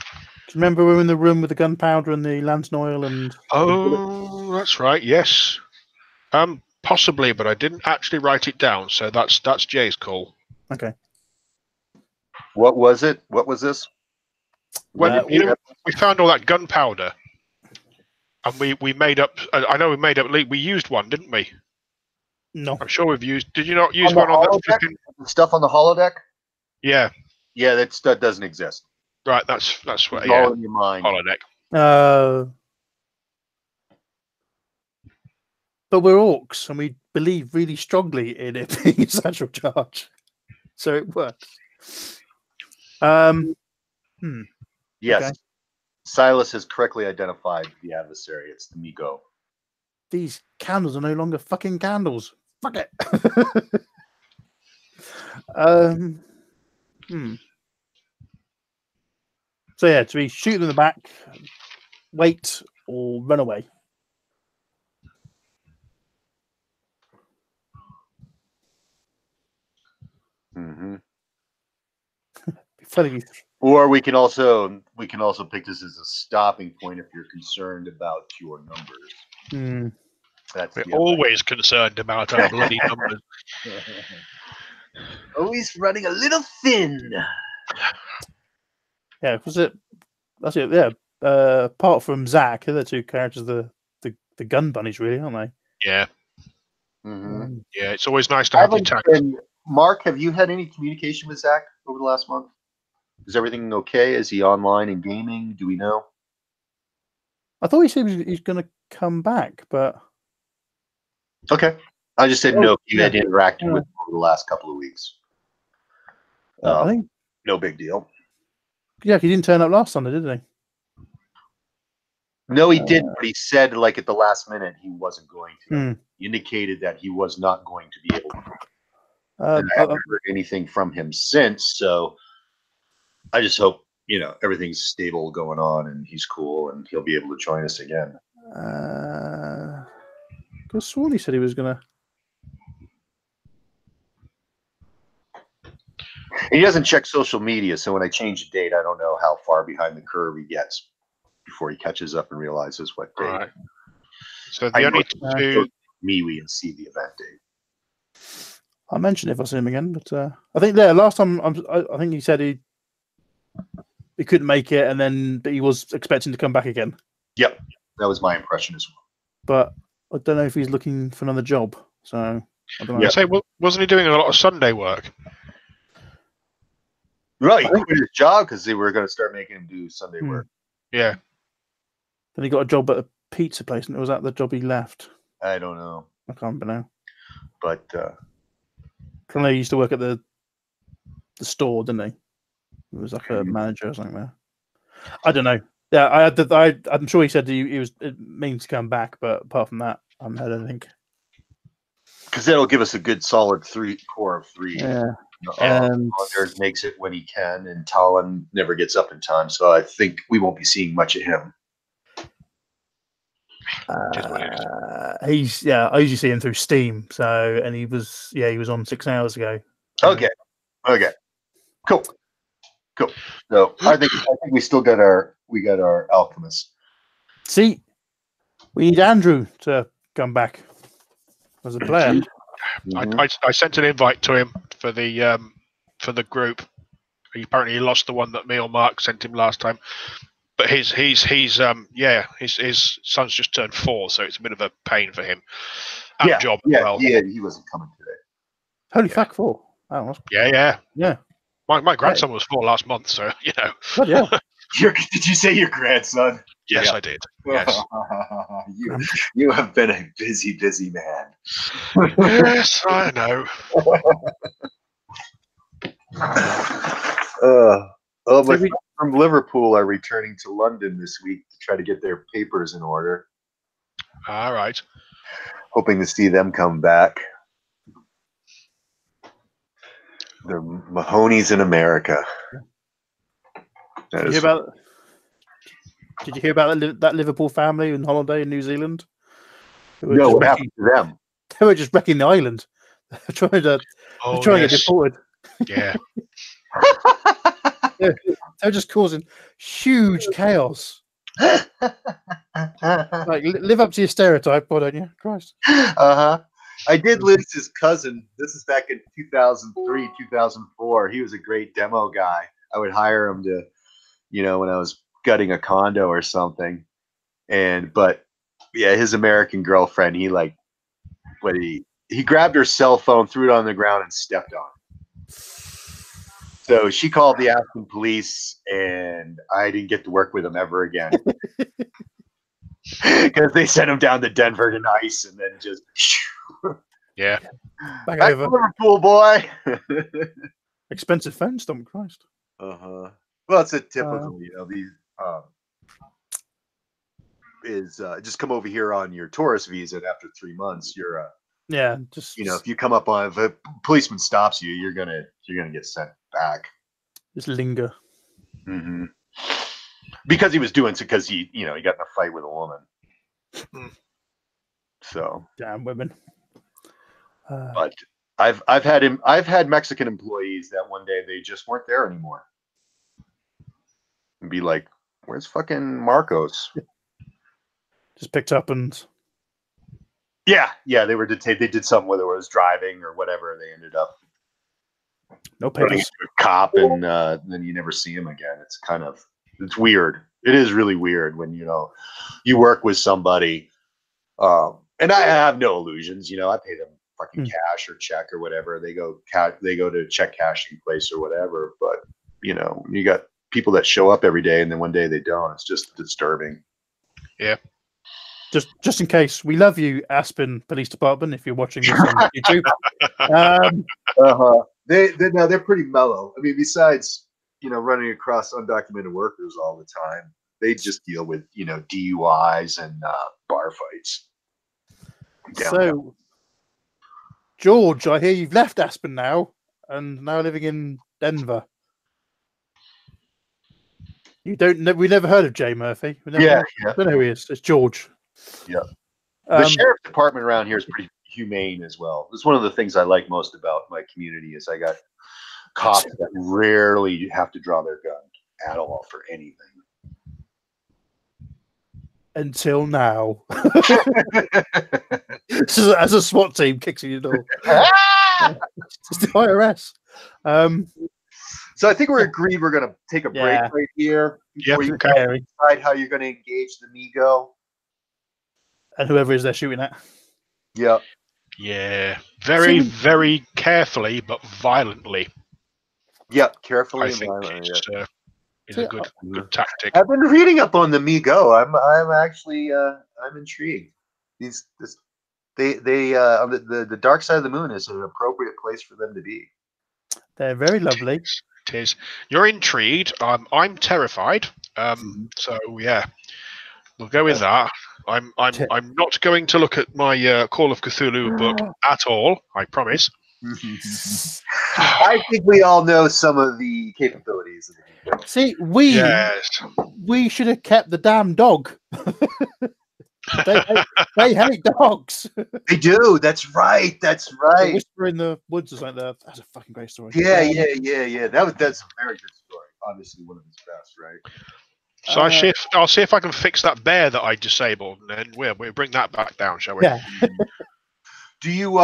you remember we were in the room with the gunpowder and the lantern oil and... Oh, that's right, yes. Possibly, but I didn't actually write it down, so that's Jay's call. Okay. What was it? What was this? When we found all that gunpowder, and we made up. I know we made up. We used one, didn't we? No. I'm sure we've used. Did you not use On the one on that holodeck? flipping? Stuff on the holodeck? Yeah. Yeah, that doesn't exist. Right. That's what. It's Yeah. all in your mind. Holodeck. But we're orcs, and we believe really strongly in it being a central charge, so it works. Yes. Okay. Silas has correctly identified the adversary. It's the Migo. These candles are no longer fucking candles. Fuck it. So yeah, do we shoot them in the back, wait, or run away? Mm-hmm. Funny. Or we can also pick this as a stopping point if you're concerned about your numbers. That's We're always concerned about our bloody numbers. Always running a little thin. Yeah, was it? That's it. Yeah. Apart from Zach, the two characters, the gun bunnies, really, aren't they? Yeah. Mm-hmm. Yeah, it's always nice to have your tanks. Mark, have you had any communication with Zach over the last month? Is everything okay? Is he online and gaming? Do we know? I thought he said he's going to come back, but okay. I just didn't know if you had interacted with him over the last couple of weeks. I think no big deal. Yeah, he didn't turn up last Sunday, did he? No, he did, but he said like at the last minute he wasn't going to. He indicated that he was not going to be able to. I haven't heard anything from him since, so I just hope everything's stable going on and he's cool and he'll be able to join us again. Because Swanee said he was gonna. He doesn't check social media, so when I change the date, I don't know how far behind the curve he gets before he catches up and realizes what date. Right. So the only two MeWe and see the event date. I'll mention it if I see him again, but I think last time I think he said he couldn't make it, but he was expecting to come back again. Yep, that was my impression as well. But I don't know if he's looking for another job. So I don't know. Yeah. Say, wasn't he doing a lot of Sunday work? Right, he quit his job because they were going to start making him do Sunday work. Yeah. Then he got a job at a pizza place, and was that the job he left? I don't know. I can't remember now. But I know he used to work at the store, didn't he? He was like a manager or something there. I don't know. Yeah, I'm sure he said he was meaning to come back, but apart from that, I haven't heard anything. Because that'll give us a good solid core of three. Yeah. And makes it when he can, and Talon never gets up in time, so I think we won't be seeing much of him. I usually see him through Steam. So, and he was on 6 hours ago. Okay, cool. So I think we still got our alchemist. See, we need Andrew to come back as a player. I sent an invite to him for the group. He apparently lost the one that me or Mark sent him last time. But his son's just turned 4, so it's a bit of a pain for him. Job as well. Yeah, he wasn't coming today. Holy fuck, 4! Oh, yeah. My grandson was 4 last month, so God, yeah. Did you say your grandson? Yes, I did. Yes. You have been a busy man. Yes, I know. My friends from Liverpool are returning to London this week to try to get their papers in order. All right. Hoping to see them come back. The Mahonies in America. Did you hear about that Liverpool family in holiday in New Zealand? No, what happened to them? They were just wrecking the island. They're trying to get deported. Yeah. They're just causing huge chaos. Like, live up to your stereotype, why don't you? Christ. I did lose his cousin. This is back in 2003, 2004. He was a great demo guy. I would hire him to, when I was gutting a condo or something. But his American girlfriend, he he grabbed her cell phone, threw it on the ground, and stepped on it. So she called the Aspen police, and I didn't get to work with him ever again. Because they sent him down to Denver to ice, and then just Yeah. Back back over. to Liverpool, boy. Expensive phone, stomach Christ. Uh-huh. Well, it's a typical, these just come over here on your tourist visa, and after 3 months, you're just if you come up on, if a policeman stops you, you're gonna get sent back. just linger. Mm-hmm. Because he was doing it because he got in a fight with a woman. So Damn women. but I've had Mexican employees that one day they just weren't there anymore. And be like, where's fucking Marcos? Just picked up and Yeah, they were detained. They did something, whether it was driving or whatever. They ended up no running papers. into a cop, and then you never see him again. It's weird. It is really weird when you work with somebody, and I have no illusions. I pay them fucking cash or check or whatever. They go to check cashing place or whatever. But you got people that show up every day, and then one day they don't. It's just disturbing. Yeah. Just in case, we love you, Aspen Police Department. If you're watching this on YouTube, They're pretty mellow. I mean, besides running across undocumented workers all the time, they just deal with DUIs and bar fights. So, George, I hear you've left Aspen now and now living in Denver. We never heard of Jay Murphy. I don't know who he is. It's George. Yeah. The sheriff's department around here is pretty humane as well. It's one of the things I like most about my community is I got cops that rarely have to draw their gun at all for anything. Until now. As a SWAT team kicks in your door. It's the IRS. So I think we're agreed we're going to take a break right here before you decide how you're going to engage the Migo. And whoever is they're shooting at. Yeah. Yeah. Very, very carefully, but violently. Yep, carefully I think it's a good tactic. I've been reading up on the Migo. I'm actually I'm intrigued. The dark side of the moon is an appropriate place for them to be. They're very lovely. It is. You're intrigued. I'm terrified. So yeah, we'll go with that. I'm not going to look at my Call of Cthulhu book at all. I promise. I think we all know some of the capabilities of the Migo. See, we should have kept the damn dog. They hate dogs. They do. That's right. That's right. The Whisper in the Woods is like that. That's a fucking great story. Yeah. That's a very good story. Obviously, one of his best, right? So I'll see if I can fix that bear that I disabled, and then we'll bring that back down, shall we? Yeah. Do you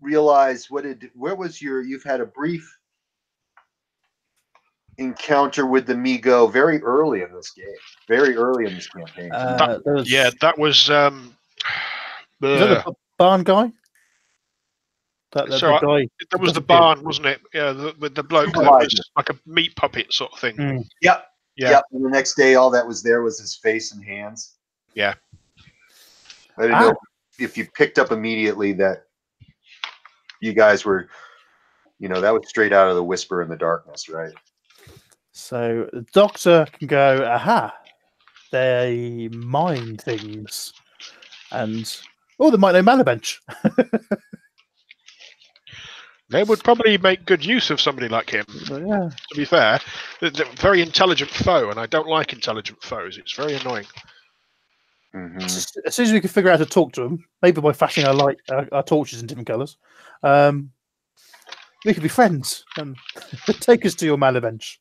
realize you've had a brief encounter with the Migo very early in this game, very early in this campaign. That was the barn guy. That was the barn, wasn't it? Yeah, with the bloke that was like a meat puppet sort of thing. Yep. And the next day, all that was there was his face and hands. Yeah. I didn't know if you picked up immediately that you guys were, that was straight out of the Whisper in the Darkness, right? So the doctor can go, aha, they mine things. And, they might know Malabench. They would probably make good use of somebody like him. Yeah. To be fair, they're a very intelligent foe, and I don't like intelligent foes. It's very annoying. Mm-hmm. As soon as we can figure out how to talk to them, maybe by flashing our torches in different colours, we could be friends and take us to your Malabench.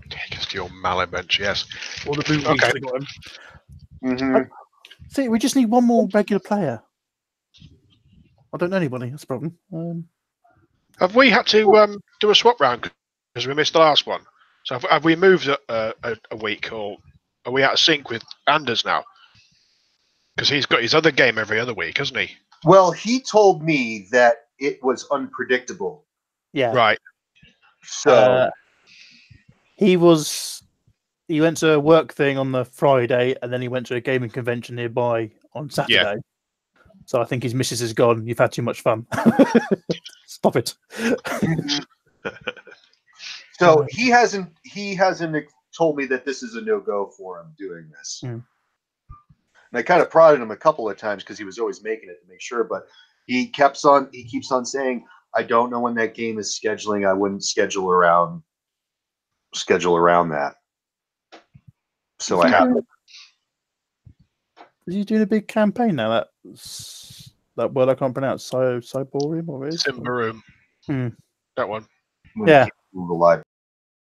Take us to your Malabench, yes. Or the blue okay. Got him. Mm-hmm. See, we just need one more regular player. I don't know anybody. That's a problem. Have we had to do a swap round because we missed the last one? So have we moved a week, or are we out of sync with Anders now? Because he's got his other game every other week, hasn't he? Well, he told me that it was unpredictable. Yeah. Right. So he went to a work thing on the Friday, and then he went to a gaming convention nearby on Saturday. So I think his missus has gone, "You've had too much fun. Stop it." So he hasn't told me that this is a no-go for him doing this. Mm. And I kind of prodded him a couple of times because he was always making it to make sure, but he keeps on saying, "I don't know when that game is scheduling. I wouldn't schedule around that." So I have. Is he doing a big campaign now? That word I can't pronounce. Cyborium or is Simbaroom. Hmm. That one. Yeah. Google Live.